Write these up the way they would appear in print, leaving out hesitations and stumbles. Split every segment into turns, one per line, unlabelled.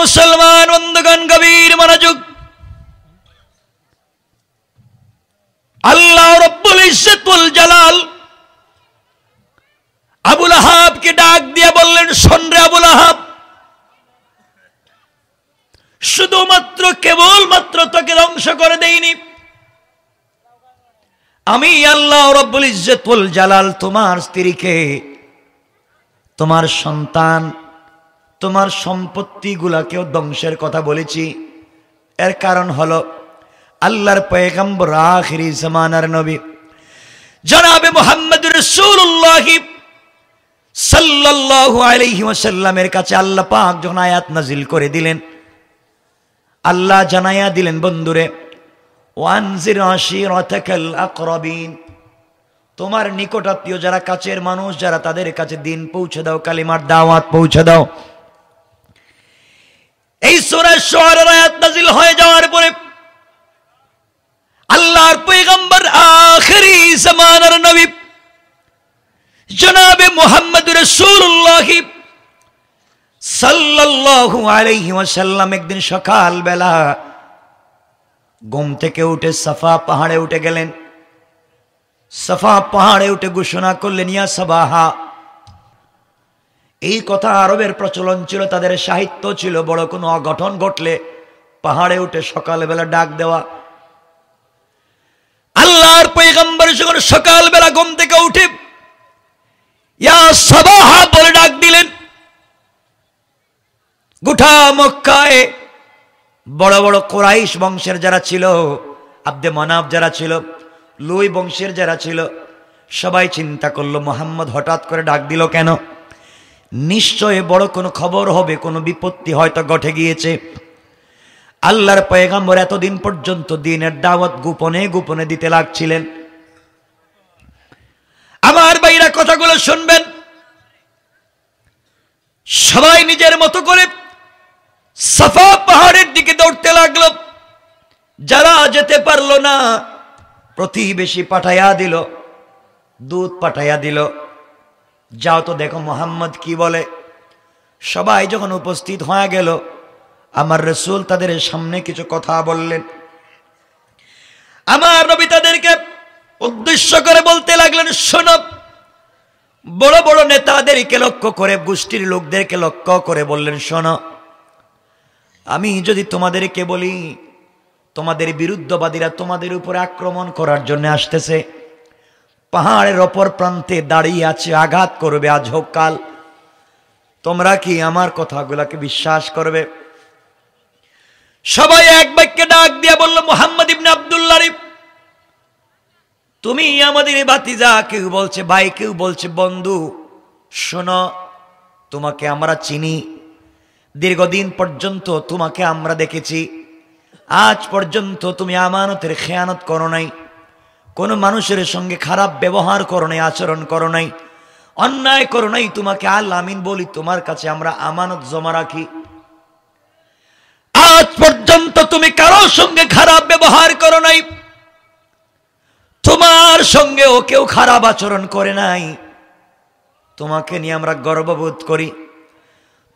মুসলমান বন্ধুগণ, গভীর মনোযোগ। আল্লাহ রব্বুল ইজ্জতুল জালাল আবু লাহাবকে ডাক দিয়ে বললেন, শোন রে আবু লাহাব, শুধুমাত্র কেবলমাত্র তোকে ধ্বংস করে দেইনি, আমি আল্লাহ রব্বুল ইজ্জতুল জালাল তোমার স্ত্রীকে, তোমার সন্তান, তোমার সম্পত্তি গুলাকেও ধ্বংসের কথা বলেছি। এর কারণ হলো আল্লাহর পয়গম্বর আখিরি জামানার নবী জনাবে মুহাম্মদুর রাসূলুল্লাহ সাল্লাল্লাহু আলাইহি ওয়াসাল্লামের কাছে আল্লাহ পাক যখন আয়াত নাজিল করে দিলেন, আল্লাহ জানায়া দিলেন, বন্ধুরে, ওয়ানজির আশিরাতাকাল আকরাবিন, তোমার নিকটাত্মীয় যারা কাছের মানুষ যারা, তাদের কাছে দিন পৌঁছে দাও, কালিমার দাওয়াত পৌঁছে দাও। এই সূরা শুআরার আয়াত নাজিল হয়ে যাওয়ার পরে আল্লাহর পয়গম্বর আখিরি জামানার নবী জনাবে মুহাম্মদুর রাসূলুল্লাহ সাল্লাল্লাহু আলাইহি ওয়াসাল্লাম একদিন সকাল বেলা ঘুম থেকে উঠে সাফা পাহাড়ে উঠে গেলেন। সাফা পাহাড়ে উঠে ঘোষণা করলেন, ইয়া সাবাহা। এই কথা আরবের প্রচলন ছিল, তাদের সাহিত্য ছিল, বড় কোনো অঘটন ঘটলে পাহাড়ে উঠে সকালবেলা ডাক দেওয়া। আল্লাহর পয়গম্বর যখন সকালবেলা ঘুম থেকে উঠে ইয়া সাবাহা বলে ডাক দিলেন, গোটা মক্কায় বড় বড় কুরাইশ বংশের যারা ছিল, আব্দে মানাফ যারা ছিল, লুই বংশের যারা ছিল, সবাই চিন্তা করলো মুহাম্মদ হঠাৎ করে ডাক দিল কেন? নিশ্চয় বড় কোনো খবর হবে, কোনো বিপত্তি হয়তো ঘটে গিয়েছে। আল্লাহর পয়গম্বর এতদিন পর্যন্ত দ্বীনের দাওয়াত গোপনে গোপনে দিতে লাগছিলেন। আমার ভাইরা কথাগুলো শুনবেন। সবাই নিজের মতো করে সাফা পাহাড়ের দিকে দৌড়তে লাগলো। যারা যেতে পারলো না, প্রতিবেশী পাঠাইয়া দিল, দূত পাঠাইয়া দিল, যাও তো দেখো মুহাম্মদ কি বলে। সবাই যখন উপস্থিত হয়ে গেল, আমার রাসূল তাদের সামনে কিছু কথা বললেন। আমার নবী তাদেরকে উদ্দেশ্য করে বলতে লাগলেন, শোনো, বড় বড় নেতাদেরকে লক্ষ্য করে, গোষ্ঠীর লোকদেরকে লক্ষ্য করে বললেন, শোনো, আমি যদি তোমাদেরকে বলি তোমাদের বিরুদ্ধবাদীরা তোমাদের উপরে আক্রমণ করার জন্য আসতেছে, পাহাড়ের অপর প্রান্তে দাঁড়িয়ে আছে, আঘাত করবে আজ হোক কাল, তোমরা কি আমার কথাগুলোকে বিশ্বাস করবে? সবাই এক বাক্যে ডাক দিয়া বলল, মুহাম্মদ ইবনে আব্দুল্লাহ, তুমি আমাদের ভাতিজা। কেউ বলছে ভাই, কেউ বলছে বন্ধু। শোনো, তোমাকে আমরা চিনি, দীর্ঘদিন পর্যন্ত তোমাকে আমরা দেখেছি, আজ পর্যন্ত তুমি আমানতের খেয়ানত করো নাই, কোনো মানুষের সঙ্গে খারাপ ব্যবহার করো নাই, আচরণ করো নাই, অন্যায় করো নাই। তোমাকে আল আমিন বলি, তোমার কাছে আমরা আমানত জমা রাখি। আজ পর্যন্ত তুমি কারোর সঙ্গে খারাপ ব্যবহার করো নাই, তোমার সঙ্গেও কেউ খারাপ আচরণ করে নাই। তোমাকে নিয়ে আমরা গর্ববোধ করি,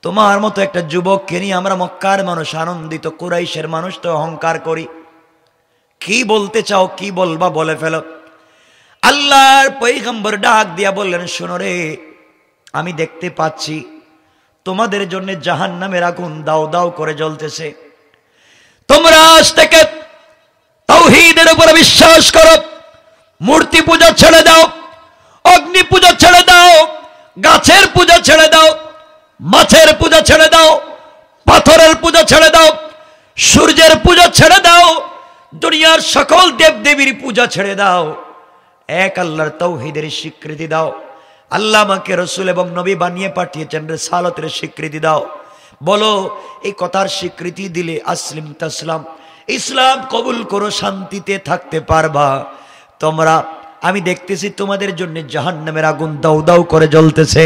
তোমার মতো একটা যুবককে নিয়ে আমরা মক্কার মানুষ আনন্দিত, কুরাইশের মানুষ তো অহংকার করি। কি বলতে চাও, কি বলবা বলে ফেলো। আল্লাহর পয়গম্বর ডাক দিয়া বললেন, শোনো রে, আমি দেখতে পাচ্ছি তোমাদের জন্য জাহান্নামের আগুন দাও দাও করে জ্বলতেছে। তোমরা আজ থেকে তাওহীদের উপরে বিশ্বাস করো, মূর্তি পূজা ছেড়ে দাও, অগ্নি পূজা ছেড়ে দাও, গাছের পূজা ছেড়ে দাও, মাছের পূজা ছেড়ে দাও, পাথরের পূজা ছেড়ে দাও, সূর্যের পূজা ছেড়ে দাও, দুনিয়ার সকল দেব দেবীর পূজা ছেড়ে দাও, এক আল্লাহর তাওহীদের স্বীকৃতি দাও। আল্লাহ আমাকে রাসূল এবং নবী বানিয়ে পাঠিয়েছেন, রিসালাতের স্বীকৃতি দাও। বলো, এই কথার স্বীকৃতি দিলে আসলিম তাসলাম, ইসলাম কবুল করো, শান্তিতে থাকতে পারবা। তোমরা, আমি দেখতেছি তোমাদের জন্য জাহান্নামের আগুন দাউ দাউ করে জ্বলতেছে।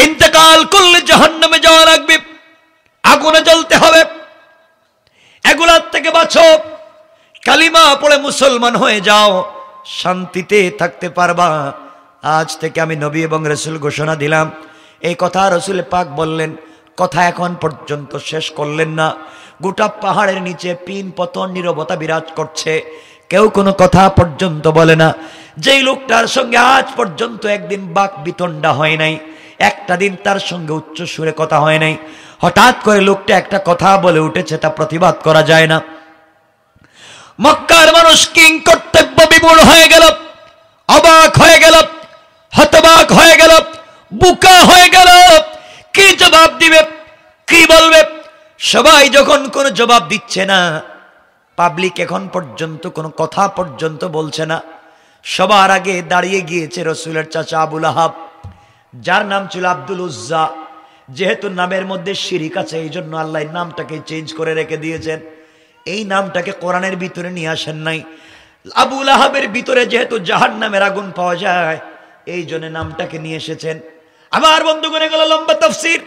ইন্তেকাল করলে জাহান্নামে যাওয়া লাগবে, আগুনে জ্বলতে হবে। এগুলার থেকে বাঁচো, কালিমা পড়ে মুসলমান হয়ে যাও, শান্তিতে থাকতে পারবা। আজ থেকে আমি নবী এবং রাসূল ঘোষণা দিলাম। এই কথা রাসূল পাক বললেন, কথা এখন পর্যন্ত শেষ করলেন না। গোটা পাহাড়ের নিচে পিন পতন নীরবতা বিরাজ করছে, কেউ কোনো কথা পর্যন্ত বলে না। যেই লোকটার সঙ্গে আজ পর্যন্ত একদিন বাক বিতণ্ডা হয় নাই, একটা দিন তার সঙ্গে উচ্চ সুরে কথা হয় নাই, হঠাৎ করে লোকটা একটা কথা বলে উঠেছে, তা প্রতিবাদ করা যায় না। মক্কার মানুষ কিং কর্তব্য বিমূঢ় হয়ে গেল, অবাক হয়ে গেল, হতবাক হয়ে গেল, বুকা হয়ে গেল। কি জবাব দিবে, কি বলবে? সবাই যখন কোনো জবাব দিচ্ছে না, পাবলিক এখন পর্যন্ত কোনো কথা পর্যন্ত বলছে না, সবার আগে দাঁড়িয়ে গিয়েছে রসুলের চাচা আবুল আহাব, যার নাম ছিল আব্দুল উজ্জা। যেহেতু নামের মধ্যে শিরিক আছে, এই জন্য আল্লাহ নামটাকে চেঞ্জ করে রেখে দিয়েছেন। এই নামটাকে কোরআনের ভিতরে নিয়ে আসেন নাই। আবুল আহাবের ভিতরে যেহেতু জাহান্নামের আগুন পাওয়া যায়, এই জন্য নামটাকে নিয়ে এসেছেন। আমার বন্ধুগণ, এগুলো লম্বা তাফসীর,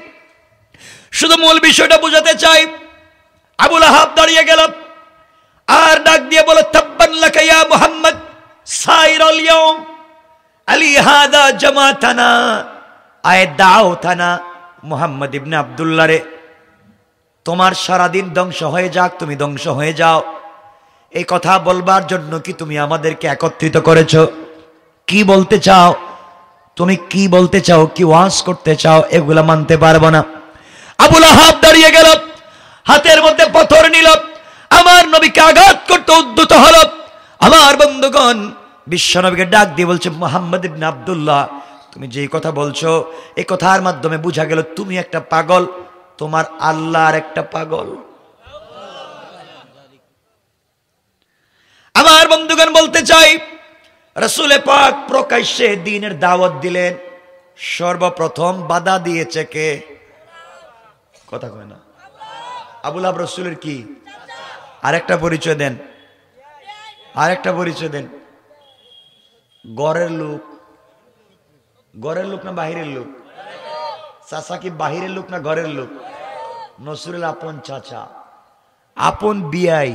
শুধু মূল বিষয়টা বোঝাতে চাই। আবুল আহাব দাঁড়িয়ে গেল আর ডাক দিয়ে বলে, তাব্বান লাকা ইয়া মুহাম্মদ সাইরাল ইয়াউম আলী হাদা জামাতানা আয় দাওতানা। মুহাম্মদ ইবনে আব্দুল্লাহ রে, তোমার সারাদিন ধ্বংস হয়ে যাক, তুমি ধ্বংস হয়ে যাও। এই কথা বলবার জন্য কি তুমি আমাদেরকে একত্রিত করেছো? কি বলতে চাও তুমি? কি বলতে চাও? কি ওয়াজ করতে চাও? এগুলা মানতে পারবো না। আবুল আহাব দাঁড়িয়ে গেল, হাতের মধ্যে পাথর নিল, আমার নবীকে আঘাত করতে উদ্যত হলো। আমার বন্ধুগণ, বিশ্ব নবীকে ডাক দিয়ে বলছে, মুহাম্মদ ইবনে আব্দুল্লাহ, তুমি যেই কথা বলছো, এই কথার মাধ্যমে বোঝা গেল তুমি একটা পাগল, তোমার আল্লাহর একটা পাগল। আমার বন্ধুগণ, বলতে চাই, রাসূল পাক প্রকাশ্যে দ্বীনের দাওয়াত দিলেন। সর্বপ্রথম বাধা দিয়েছে কে? কথা কয় না। আবুল আহাব রাসূলের কি? আরেকটা পরিচয় দেন, আরেকটা পরিচয় দেন। ঘরের লোক? ঘরের লোক না বাহিরের লোক? চাচা কি বাহিরের লোক না ঘরের লোক? নসরুল আপন চাচা, আপন বিয়াই,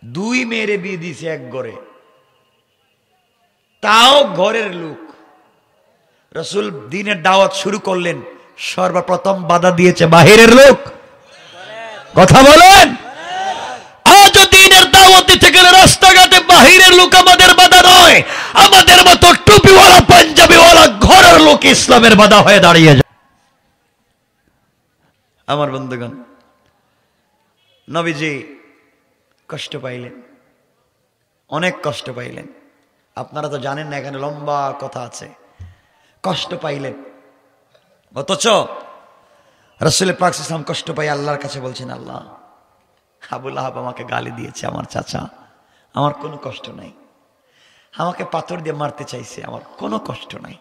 দুই মেয়েরে বিয়ে দিয়েছে এক ঘরে, তাও ঘরের লোক। রাসূল দ্বীনের দাওয়াত শুরু করলেন, সর্বপ্রথম বাধা দিয়েছে বাহিরের লোক। কথা বলেন। আজ দ্বীনের দাওয়াত দিতে গেলে রাস্তাঘাটে বাহিরের লোক আমাদের বাধা নয়, আমাদের মতো টুপিওয়ালা পাঞ্জাবিওয়ালা ঘরের লোক ইসলামের বাধা হয়ে দাঁড়িয়ে যায়। আমার বন্ধুগণ, নবীজি কষ্ট পাইলেন, অনেক কষ্ট পাইলেন। আপনারা তো জানেন না, এখানে লম্বা কথা আছে। কষ্ট পাইলেন, অথচ রাসূল পাক সাল্লাল্লাহু আলাইহি ওয়াসাল্লাম কষ্ট পাই আল্লাহর কাছে বলছেন, আল্লাহ, আবুল আহাব আমাকে গালি দিয়েছে, আমার চাচা, আমার কোনো কষ্ট নাই। আমাকে পাথর দিয়ে মারতে চাইছে, আমার কোনো কষ্ট নাই।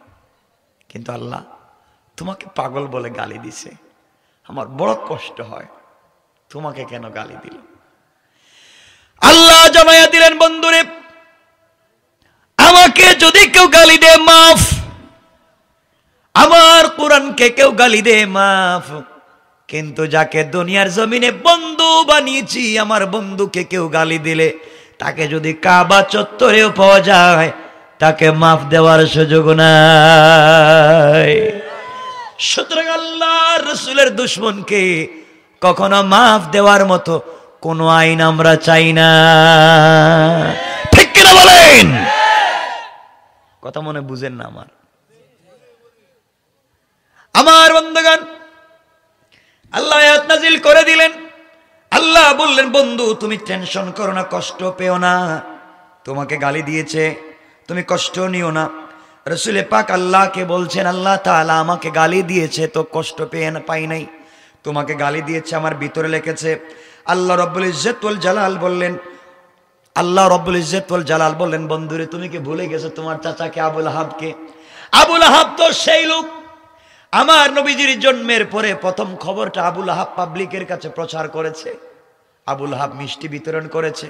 কিন্তু আল্লাহ, তোমাকে পাগল বলে গালি দিছে, আমার বড় কষ্ট হয়। তোমাকে কেন গালি দিল? আল্লাহ জানাইয়া দিলেন, বন্ধুরে, আমাকে যদি কেউ গালি দেয় মাফ, আমার কোরআনকে কেউ গালি দেয় মাফ, কিন্তু যাকে দুনিয়ার জমিনে বন্ধু বানিয়েছি, আমার বন্ধুকে কেউ গালি দিলে, তাকে যদি কাবা চত্বরেও পাওয়া যায়, তাকে মাফ দেওয়ার সুযোগ নাই। সুতরাং আল্লাহর রাসূলের দুশমনকে কখনো মাফ দেওয়ার মতো কোন আইন আমরা চাই না। ঠিক কিনা বলেন? কথা মনে বুঝেন না আমার? আমার বন্ধুগণ, আল্লাহ আয়াত নাজিল করে দিলেন। আল্লাহ বললেন, বন্ধু তুমি টেনশন করো না, কষ্ট পেও না। তোমাকে গালি দিয়েছে, তুমি কষ্ট নিও না। রাসূল পাক আল্লাহকে বলছেন, আল্লাহ তাআলা আমাকে গালি দিয়েছে তো কষ্ট পাই নাই, তোমাকে গালি দিয়েছে আমার ভিতরে লেগেছে। আল্লাহ রব্বুল ইজ্জত ওয়াল জালাল বললেন, আল্লাহ রব্বুল ইজ্জত ওয়াল জালাল বললেন, বন্ধুরে তুমি কি ভুলে গেছো তোমার চাচাকে আবুল আহাবকে? আবুল আহাব তো সেই লোক, আমার নবীজির জন্মের পরে প্রথম খবরটা আবুল আহাব পাবলিকের কাছে প্রচার করেছে। আবুল আহাব মিষ্টি বিতরণ করেছে।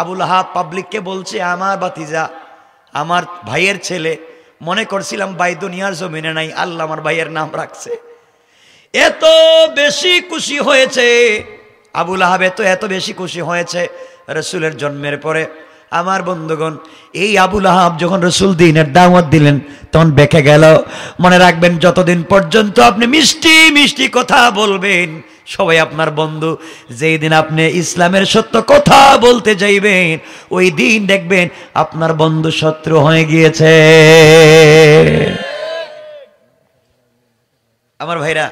আবুল আহাব পাবলিককে বলছে, আমার ভাতিজা, আমার ভাইয়ের ছেলে, মনে করছিলাম ভাই দুনিয়ার জমিনে নাই, আল্লাহ আমার ভাইয়ের নাম রাখছে। এত বেশি খুশি হয়েছে আবুল আহাব, এত বেশি খুশি হয়েছে রাসূলের জন্মের পরে। আমার বন্ধুগণ, এই আবুল আহাব যখন রাসূল দ্বীনের দাওয়াত দিলেন তখন বেঁকে গেল। মনে রাখবেন, যতদিন পর্যন্ত আপনি মিষ্টি মিষ্টি কথা বলবেন সবাই আপনার বন্ধু। যেই দিন আপনি ইসলামের সত্য কথা বলতে যাইবেন ওই দিন দেখবেন আপনার বন্ধু শত্রু হয়ে গিয়েছে। আমার ভাইরা,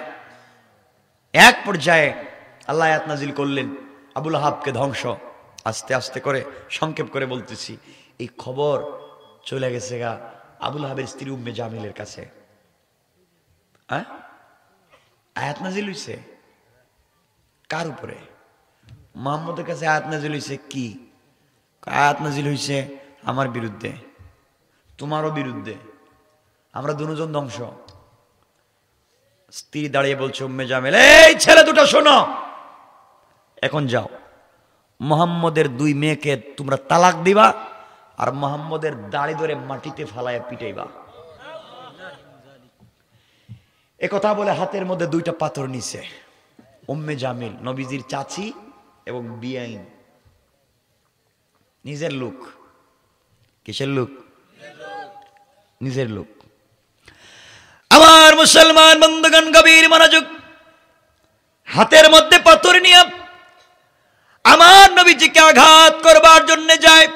এক পর্যায়ে আল্লাহ আয়াত নাজিল করলেন আবুল আহাবকে ধ্বংস। আস্তে আস্তে করে সংক্ষেপ করে বলতেছি, এই খবর চলে গেছে গা আবুল আহাবের স্ত্রী উম্মে জামিলের কাছে। আয়াত নাজিল হইছে কার উপরে? মুহাম্মদের কাছে আয়াত নাজিল হইছে কি? আয়াত নাজিল হইছে আমার বিরুদ্ধে, তোমারও বিরুদ্ধে, আমরা দুজন ধ্বংস। স্ত্রী দাঁড়িয়ে বলছে উম্মে জামিল, এই ছেলে দুটো শোনো, এখন যাও মুহাম্মদের 2 মেয়েকে তোমরা তালাক দিবা আর মুহাম্মদের দাড়ি ধরে মাটিতে ফালায়া পিটাইবা। এ কথা বলে হাতের মধ্যে 2টা পাথর নিছে। উম্মে জামিল নবীজির চাচি এবং বিয়াইন, নিজের লোক। কিসের লোক? নিজের লোক। আমার মুসলমান বন্ধুগণ গভীর মনোযোগ, হাতের মধ্যে পাথর নিয়ে আমার নবীজিকে আঘাত করবার জন্য যায়।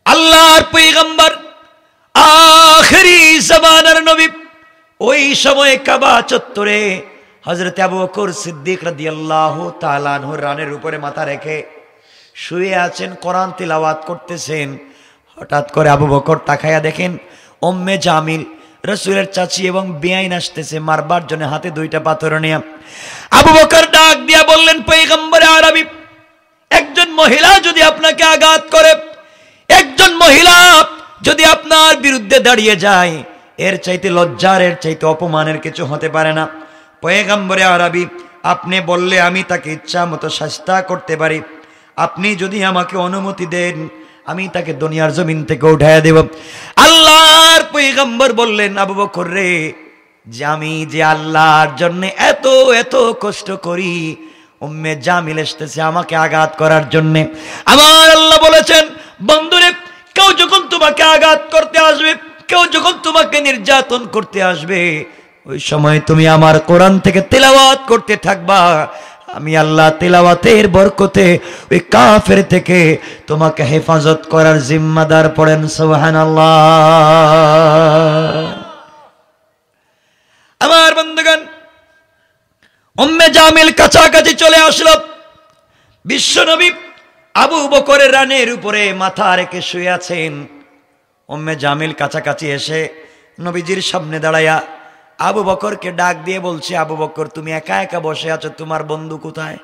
আল্লাহর পয়গম্বর আখেরি জামানার নবী ওই সময় কাবা চত্বরে হযরত আবু বকর সিদ্দিক রাদিয়াল্লাহু তাআলা আনহু রানের উপরে মাথা রেখে শুয়ে আছেন, কোরআন তিলাওয়াত করতেছেন। হঠাৎ করে আবু বকর তাকায়া দেখেন উম্মে জামিল রাসূলের চাচি এবং বেয়াইন আসতেছে মারবার জন্য, হাতে 2টা পাথর নিয়ে। আবু বকর ডাক দিয়া বললেন, পয়গম্বরে আরবি, একজন মহিলা যদি আপনাকে আঘাত করে, একজন মহিলা যদি আপনার বিরুদ্ধে দাঁড়িয়ে যায়, এর চাইতে লজ্জার, এর চাইতে অপমানের কিছু হতে পারে না। পয়গম্বরে আরবি, আপনি বললে আমি তাকে ইচ্ছা মতো শাস্তি করতে পারি। আপনি যদি আমাকে অনুমতি দেন আমি তাকে দুনিয়ার জমিন থেকে উঠাইয়া দেব। আল্লাহর পয়গম্বর বললেন, আবু বকর রে, যে আমি যে আল্লাহর জন্য এত এত কষ্ট করি, উম্মে জামিল এসেছে আমাকে আঘাত করার জন্য। আমার আল্লাহ বলেছেন, বন্ধুরে, কেউ যখন তোমাকে আঘাত করতে আসবে, কেউ যখন তোমাকে নির্যাতন করতে আসবে, ওই সময় তুমি আমার কোরআন থেকে তেলাওয়াত করতে থাকবা। আমি আল্লাহ তেলাওয়াতের বরকতে ওই কাফের থেকে তোমাকে হেফাজত করার জিম্মাদার। পড়েন সুবহানাল্লাহ। আমার বন্ধুগণ, উম্মে জামিল কাছাকাছি চলে আসলো। বিশ্বনবী আবু বকরের রানের উপরে মাথা রেখে শুয়ে আছেন। উম্মে জামিল কাছাকাছি এসে নবীজির সামনে দাঁড়ায়া আবু বকরকে ডাক দিয়ে বলছে, আবু বকর, তুমি একা একা বসে আছো, তোমার বন্ধু কোথায়?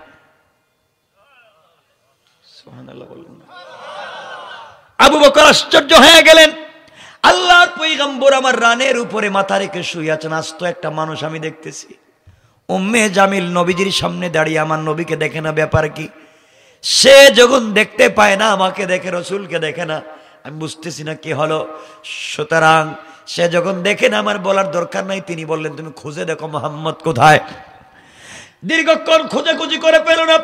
সুবহানাল্লাহ বললেন না। আবু বকর আশ্চর্য হয়ে গেলেন, আল্লাহর পয়গম্বর আমার রানের উপরে মাথা রেখে শুয়ে আছেন, আস্ত একটা মানুষ আমি দেখতেছি। উম্মে জামিল নবীজির সামনে দাঁড়িয়ে আমার নবীকে দেখে না, ব্যাপার কি? সে যখন দেখতে পায় না আমাকে দেখে, রসুলকে দেখে না, আমি বুঝতেছি না কি হলো। সুতরাং সে যখন দেখেন আমার বলার দরকার নাই, তিনি বললেন, তুমি খুঁজে দেখো মুহাম্মদ কোথায়। দীর্ঘক্ষণ খোঁজাখুঁজি করে পেল না।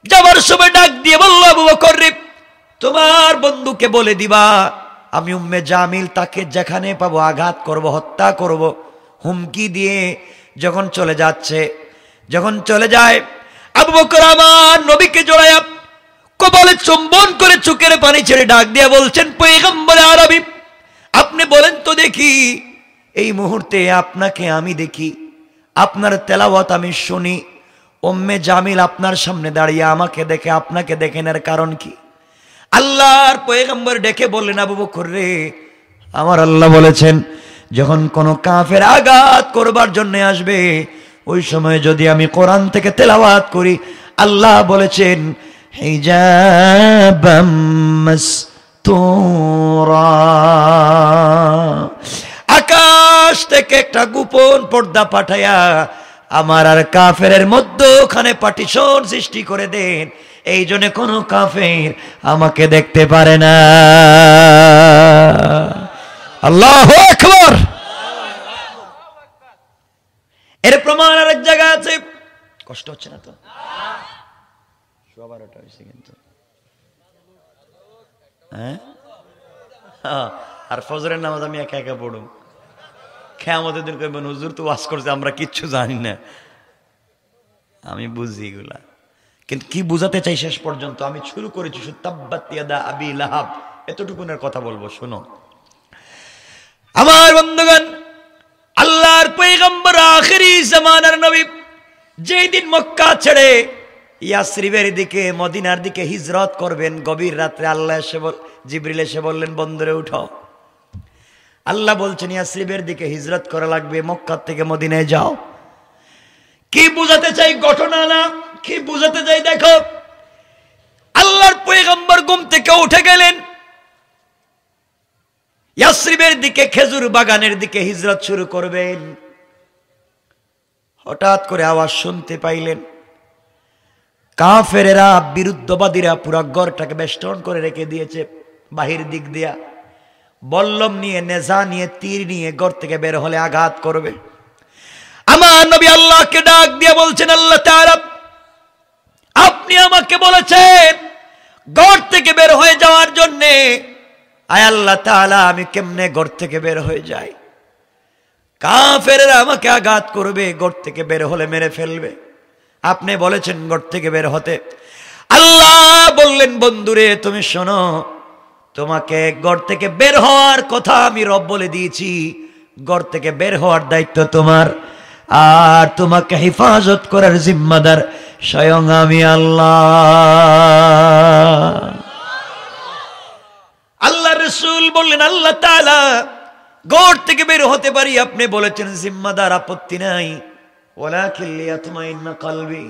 যাবার সময় ডাক দিয়ে বলল, আবু বকর রে, তোমার বন্ধুকে বলে দিবা আমি উম্মে জামিল তাকে যেখানে পাবো আঘাত করব, হত্যা করব। হুমকি দিয়ে যখন চলে যাচ্ছে, যখন চলে যায়, আবু বকর আমার নবীকে জড়ায়া কপালে চুম্বন করে চোখের পানি ছেড়ে ডাক দিয়ে বলছেন, পয়গম্বরে আরবি, আপনি বলেন তো দেখি, এই মুহূর্তে আপনাকে আমি দেখি, আপনার তেলাওয়াত আমি শুনি, উম্মে জামিল আপনার সামনে দাঁড়িয়ে আমাকে দেখে আপনাকে দেখেন, এর কারণ কি? আল্লাহর পয়গম্বর ডেকে বললেন, আবু বকর রে, আমার আল্লাহ বলেছেন, যখন কোন কাফের আঘাত করবার জন্য আসবে, ওই সময় যদি আমি কোরআন থেকে তেলাওয়াত করি, আল্লাহ বলেছেন, হিজাবাম মাসতুরা, আকাশ থেকে একটা গোপন পর্দা পাঠায়া আমার আর কাফেরের মধ্যখানে পার্টিশন সৃষ্টি করে দেন, এই জন্য কোন কাফের আমাকে দেখতে পারে না। আল্লাহু আকবার। এর প্রমাণ আরেক জায়গা আছে। কষ্ট হচ্ছে না তো? 12টা হয়েছে কিন্তু হ্যাঁ, আর ফজরের নামাজ আমি একা একা পড়ব। কিয়ামতের দিন কইবেন হুজুর তো ওয়াজ করছে আমরা কিচ্ছু জানি না। আমি বুঝি এগুলা, কিন্তু কি বুঝাতে চাই শেষ পর্যন্ত আমি শুরু করেছি শুধু তাব্বাত ইয়াদা আবি লাহাব, এতটুকুনের কথা বলবো। শোনো আমার বন্ধুগণ, আল্লাহর পয়গম্বর আখিরি জামানার নবী যেই দিন মক্কা ছেড়ে ইয়াসরিবের দিকে মদিনার দিকে হিজরত করবেন, গভীর রাত্রে আল্লাহ এসে জিবরিল এসে বললেন বন্দরে উঠো। আল্লাহ বলছেন ইয়াসরিবের দিকে হিজরত করা লাগবে, মক্কা থেকে মদিনায় যাও। কি বুঝাতে চাই ঘটনা না, কি বুঝাতে চাই দেখো। আল্লাহর পয়গম্বর ঘুম থেকে উঠে গেলেন, ইয়াসরিবের দিকে খেজুর বাগানের দিকে হিজরত শুরু করবেন। হঠাৎ করে আওয়াজ শুনতে পাইলেন, কাফেরেরা বিরুদ্ধবাদীরা পুরো ঘরটাকে বেষ্টন করে রেখে দিয়েছে। বাহির দিক দিয়া বল্লম নিয়ে, নেজা নিয়ে, তীর নিয়ে ঘর থেকে বের হলে আঘাত করবে। আমার নবী আল্লাহকে ডাক দিয়ে বলছেন, আল্লাহ তাআলা আপনি আমাকে বলেছেন ঘর থেকে বের হয়ে যাওয়ার জন্যে, আয় আল্লাহ তাআলা আমি কেমনে ঘর থেকে বের হয়ে যাই? কাফেররা আমাকে আঘাত করবে, ঘর থেকে বের হলে মেরে ফেলবে। আপনি বলেছেন ঘর থেকে বের হতে। আল্লাহ বললেন বন্ধুরে তুমি শোনো, তোমাকে ঘর থেকে বের হওয়ার কথা আমি রব বলে দিয়েছি, ঘর থেকে বের হওয়ার দায়িত্ব তোমার, আর তোমাকে হেফাজত করার জিম্মাদার স্বয়ং আমি আল্লাহ। আল্লাহ রাসূল বললেন আল্লাহ তাআলা ঘর থেকে বের হতে পারি, আপনি বলেছেন জিম্মাদার, আপত্তি নাই। ওয়ালাকিন লিয়াতমাইন্না কলবি,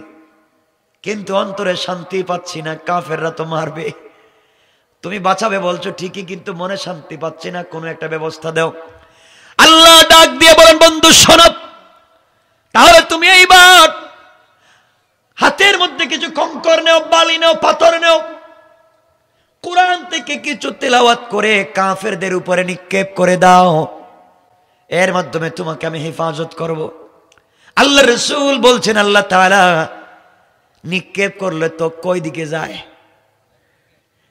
কিন্তু অন্তরে শান্তি পাচ্ছি না, কাফেররা তো মারবে। তুমি বাঁচাবে বলছো ঠিকই, কিন্তু মনে শান্তি পাচ্ছি না, কোনো একটা ব্যবস্থা দাও। আল্লাহ ডাক দিয়ে বলেন বন্ধু শোনো, তাহলে তুমি এইবার হাতের মধ্যে কিছু কঙ্কর নেও, বালি নেও, পাথর নেও, কুরআন থেকে কিছু তেলাওয়াত করে কাফেরদের উপরে নিক্ষেপ করে দাও, এর মাধ্যমে তোমাকে আমি হেফাজত করব। আল্লাহ রাসূল বলছেন আল্লাহ তাআলা নিক্ষেপ করলে তো কই দিকে যায়?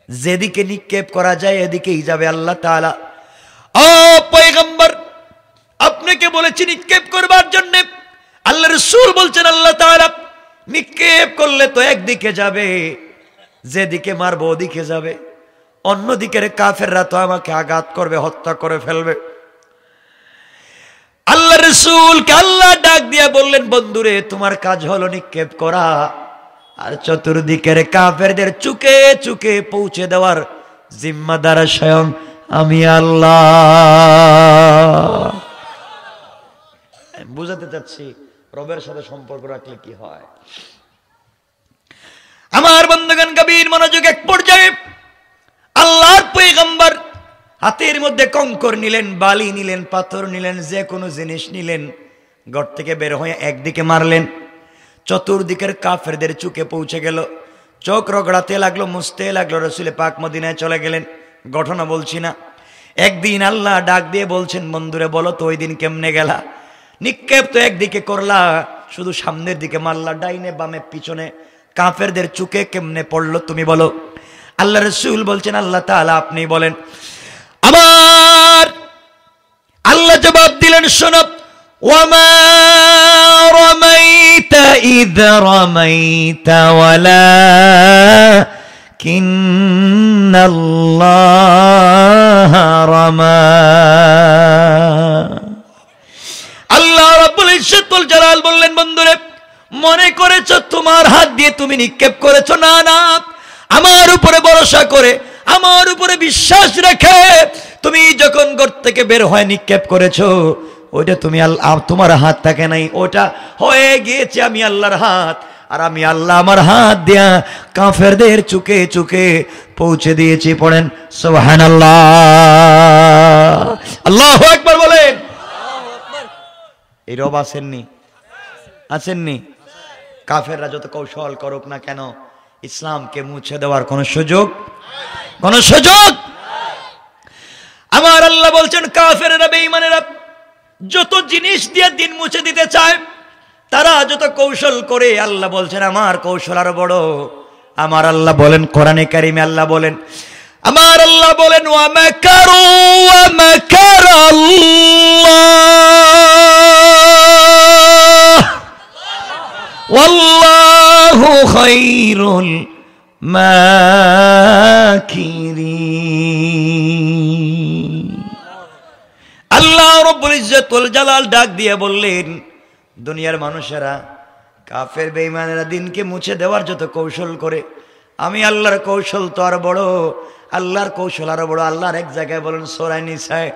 যেদিকে নিক্ষেপ করা যায় এদিকেই যাবে আল্লাহ তাআলা। ও পয়গম্বর আপনাকে বলেছি নিক্ষেপ করবার জন্য, আল্লাহ রাসূল বলছেন আল্লাহ তাআলা নিক্ষেপ করলে তো একদিকে যাবে, যেদিকে মারবো ওদিকে যাবে, অন্যদিকের কাফেররা তো আমাকে আঘাত করবে, হত্যা করে ফেলবে। আল্লাহ রাসূলকে আল্লাহ ডাক দিয়ে বললেন বন্ধুরে তোমার কাজ হলো নিক্ষেপ করা, আর চতুর্দিকের কাফেরদের চুকে চুকে পৌঁছে দেওয়ার জিম্মাদার স্বয়ং আমি আল্লাহ। বুঝাতে চাচ্ছি রবের সাথে সম্পর্ক রাখলে কি হয়। আমার বন্ধুগণ গভীর মনোযোগ, এক পর্যায়ে আল্লাহর পয়গম্বর হাতের মধ্যে কঙ্কর নিলেন, বালি নিলেন, পাথর নিলেন, যে কোনো জিনিস নিলেন, ঘর থেকে বের হয়ে একদিকে মারলেন, চতুর্দিকের কাফেরদের চুকে পৌঁছে গেল, চোখ রগড়াতে লাগলো, মুছতে লাগলো। রাসূল পাক মদিনায় চলে গেলেন। ঘটনা বলছি না। একদিন আল্লাহ ডাক দিয়ে বলছেন বন্ধুরে বলো তো ওই দিন কেমনে গেলা? নিক্ষেপ তো একদিকে করলা, শুধু সামনের দিকে মারলা, ডাইনে বামে পিছনে, কাফেরদের চুকে কেমনে পড়লো তুমি বলো? আল্লাহ রাসূল বলছেন আল্লাহ তাআলা আপনি বলেন। আমার আল্লাহ জবাব দিলেন শোনো, ওয়ামা রামাইতা ইয রামাইতা ওয়ালাকিন্নাল্লাহ রামা। আল্লাহ রাব্বুল ইজ্জত ওয়াল জালাল বললেন বন্ধুরে মনে করেছো তোমার হাত দিয়ে তুমি নিক্ষেপ করেছো? না না, আমার উপরে ভরসা করে, আমার উপরে বিশ্বাস রেখে তুমি যখন ঘর থেকে বের হয়ে নিক্ষেপ করেছো, ওইটা তুমি তোমার হাত থাকে নাই, ওটা হয়ে গিয়েছে আমি আল্লাহর হাত। আর আমি আল্লাহ আমার হাত দিয়া কাফেরদের চুকে চুকে পৌঁছে দিয়েছি। পড়েন সুবহানাল্লাহ, আল্লাহু আকবার বলেন। এই রব আসেননি? আসেননি? কাফেররা যত কৌশল করুক না কেন, ইসলামকে মুছে দেওয়ার কোন সুযোগ, কোন সুযোগ। আমার আল্লাহ বলছেন কাফেররা, বেঈমানেরা যত জিনিস দিয়ে দিন মুছে দিতে চায়, তারা যত কৌশল করে, আল্লাহ বলছেন আমার কৌশল আরো বড়। আমার আল্লাহ বলেন কোরআনে কারিমে, আল্লাহ বলেন আমার আল্লাহ বলেন ওয়া মাকারু ওয়া মাকারাল্লাহ ওয়াল্লাহু খায়রুল মাকিরিন। আল্লাহ রাব্বুল ইজ্জত ওয়াল জালাল ডাক দিয়ে বললেন, দুনিয়ার মানুষেরা, কাফের বেঈমানেরা দিনকে মুছে দেওয়ার যত কৌশল করে, আমি আল্লাহর কৌশল তো আর বড়, আল্লাহর কৌশল আরো বড়। আল্লাহর এক জায়গায় বলেন সূরা নিসায়,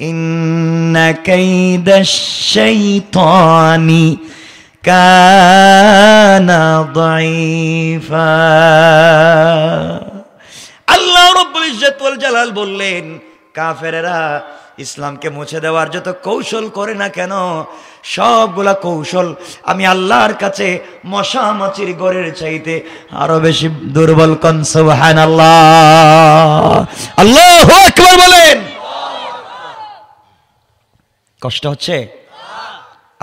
ইন্না কাইদাশ শাইতানি কানা দাঈফা। আল্লাহ রাব্বুল ইজ্জত ওয়াল জালাল বললেন, কাফেরেরা ইসলামকে মুছে দেওয়ার যত কৌশল করে না কেন, সবগুলা কৌশল আমি আল্লাহর কাছে মশা মাছির গড়ের চাইতে আরো বেশি দুর্বল। কোন সুবহানাল্লাহ, আল্লাহু আকবার বলেন। কষ্ট হচ্ছে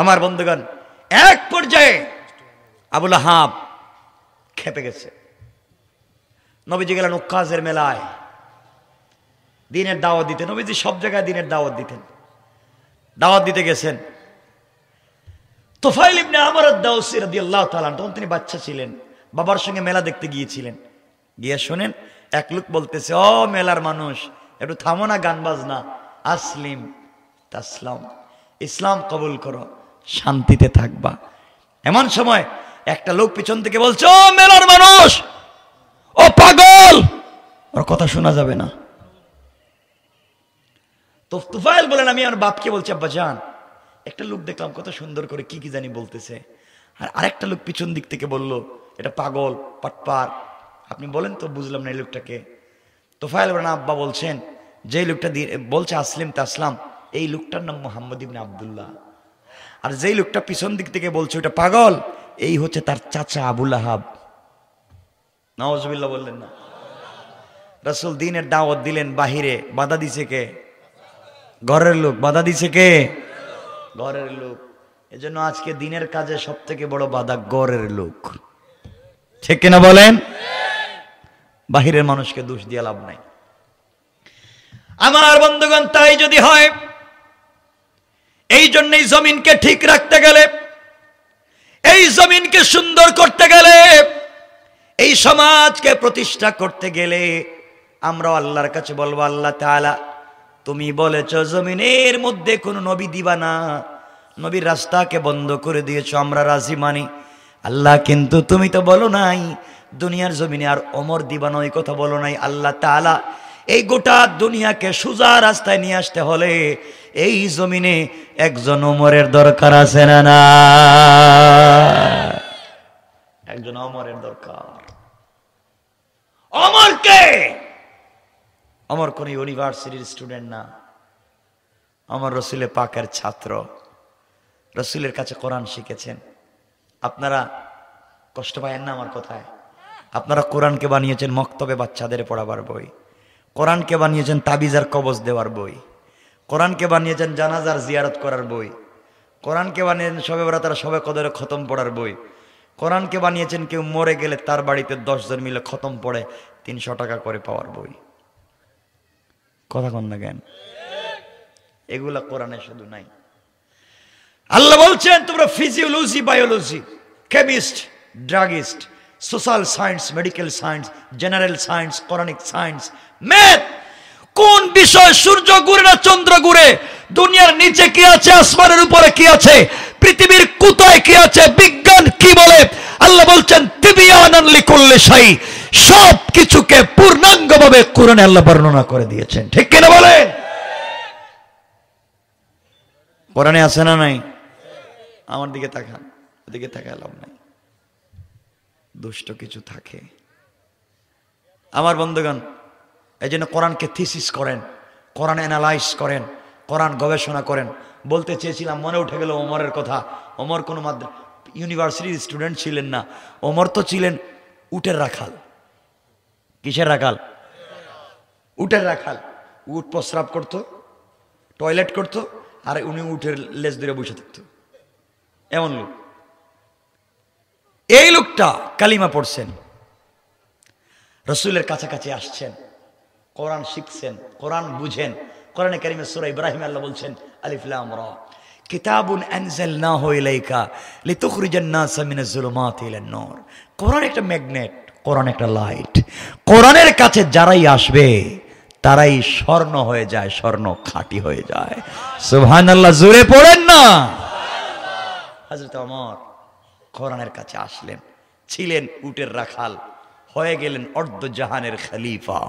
আমার বন্ধুগণ। এক পর্যায়ে আবু লাহাব খেপে গেছে। নবীজি গেলেন উক্কাজের মেলায় দিনের দাওয়াত দিতেন। নবীজি সব জায়গায় দিনের দাওয়াত দিতেন। দাওয়াত দিতে গেছেন। তুফাইল ইবনে আমর আদ-দাওসী রাদিয়াল্লাহু তাআলা, তখন তিনি বাচ্চা ছিলেন, বাবার সঙ্গে মেলা দেখতে গিয়েছিলেন। গিয়ে শুনেন এক লোক বলতেছে, ও মেলার মানুষ, একটু থামো না গান বাজনা, আসলিম তাসলাম, ইসলাম কবুল করো, শান্তিতে থাকবা। এমন সময় একটা লোক পিছন থেকে বলছে, ও মেলার মানুষ, ও পাগল, ওর কথা শোনা যাবে না। তো তুফাইল বলেন, আমি আমার বাপকে বলছি, আব্বা জান, একটা লোক দেখলাম কত সুন্দর করে কি কি জানি বলতেছে, আর আরেকটা লোক পিছন দিক থেকে বলল এটা পাগল পাটপার, আপনি বলেন তো, বুঝলাম না এই লোকটাকে। তুফাইল বলেন, আব্বা বলছেন যে লোকটা বলছে আসলিম তাসলাম, এই লোকটার নাম মুহাম্মদ ইবনে আব্দুল্লাহ, আর যেই লোকটা পিছন দিক থেকে বলছে ওটা পাগল, এই হচ্ছে তার চাচা আবু লাহাব। নাউজুবিল্লাহ বললেন না। রাসূল দিনের দাওয়াত দিলেন, বাহিরে বাধা দিছে কে? ঘরের লোক। বাধা দিছে কে? ঘরের লোক। এজন্য আজকে দিনের কাজে সব থেকে বড় বাধা ঘরের লোক, ঠিক কিনা বলেন? বাহিরের মানুষকে দোষ দিয়ে লাভ নাই আমার বন্ধুগণ। তাই যদি হয়, এই জন্যই জমিনকে ঠিক রাখতে গেলে, এই জমিনকে সুন্দর করতে গেলে, এই সমাজকে প্রতিষ্ঠা করতে গেলে আমরা আল্লাহর কাছে বলবো, আল্লাহ তাআলা তুমি বলেছ জমিনের মধ্যে কোনো নবী দিবা না, নবীর রাস্তাকে বন্ধ করে দিয়েছো, আমরা রাজি মানি। আল্লাহ কিন্তু তুমি তো বলো নাই দুনিয়ার জমিনে আর ওমর দিবা না, ওই কথা বলো নাই। আল্লাহ তাআলা এই গোটা দুনিয়াকে সোজা রাস্তায় নিয়ে আসতে হলে এই জমিনে একজন ওমরের দরকার আছে না? না, একজন ওমরের দরকার। ওমর কে? ওমর কোন ইউনিভার্সিটির স্টুডেন্ট না, ওমর রাসূলের পাকের ছাত্র, রাসূলের কাছে কোরআন শিখেছেন। আপনারা কষ্ট পায়েন না আমার কথায়? আপনারা কোরআনকে বানিয়েছেন মক্তবে বাচ্চাদের পড়াবার বই, কোরআনকে বানিয়েছেন তাবিজার কবজ দেওয়ার বই, কোরআনকে বানিয়েছেন জানাজার জিয়ারত করার বই, কোরআনকে বানিয়েছেন শবে বরাতের শবে কদরে খতম পড়ার বই, কোরআনকে বানিয়েছেন কেউ মরে গেলে তার বাড়িতে 10 জন মিলে খতম পড়ে 300 টাকা করে পাওয়ার বই। কথা কন না কেন? এগুলা কোরআনে শুধু নাই। আল্লাহ বলছেন তোমরা physiology, biology, chemist, druggist, social science, medical science, general science, Quranic science, math, কোন বিষয় সূর্য ঘুরে না চন্দ্র ঘুরে, দুনিয়ার নিচে কি আছে, আসমানের উপরে কি আছে, পৃথিবীর কোথায় কি আছে, বিজ্ঞান কি বলে, আল্লাহ বলছেন তিবিয়ানান লিকুল্লি শাই, সব কিছুকে পূর্ণাঙ্গভাবে কোরআনে আল্লাহ বর্ণনা করে দিয়েছেন, ঠিক কিনা বলেন? কোরআনে আছে না নাই? আমার দিকে তাকান, ওদিকে তাকায় লাভ নাই, দুষ্ট কিছু থাকে আমার বন্ধুগণ। এই জন্য কোরআনকে থিসিস করেন, কোরআন অ্যানালাইজ করেন, কোরআন গবেষণা করেন। বলতে চেয়েছিলাম, মনে উঠে গেল ওমরের কথা। ওমর কোনো ইউনিভার্সিটির স্টুডেন্ট ছিলেন না, ওমর তো ছিলেন উটের রাখাল। কিসের রাখাল? উটের রাখাল। উট প্রস্রাব করত, টয়লেট করত, আর উনি উটের লেজ ধরে বসে থাকত, এমন লোক। এই লোকটা কালিমা পড়ছেন, রসুলের কাছাকাছি আসছেন, কোরআন শিখছেন, কোরআন বুঝেন। কোরআনে কারিমে সূরা ইব্রাহিম আল্লাহ বলছেন আলিফ লাম রা কিতাবুন আনজালনাহু ইলাইকা লিতুখরিজান নাসা মিনাজ যুলুমাতি ইলান নূর। কোরআন একটা ম্যাগনেট, কোরআন একটা লাইট। কোরআনের কাছে যারাই আসবে তারাই স্বর্ণ হয়ে যায়, স্বর্ণ খাঁটি হয়ে যায়। সুবহানাল্লাহ, জোরে পড়েন না। হযরত ওমর কোরআনের কাছে আসলেন, ছিলেন উটের রাখাল, হয়ে গেলেন অর্ধ জাহানের খলিফা।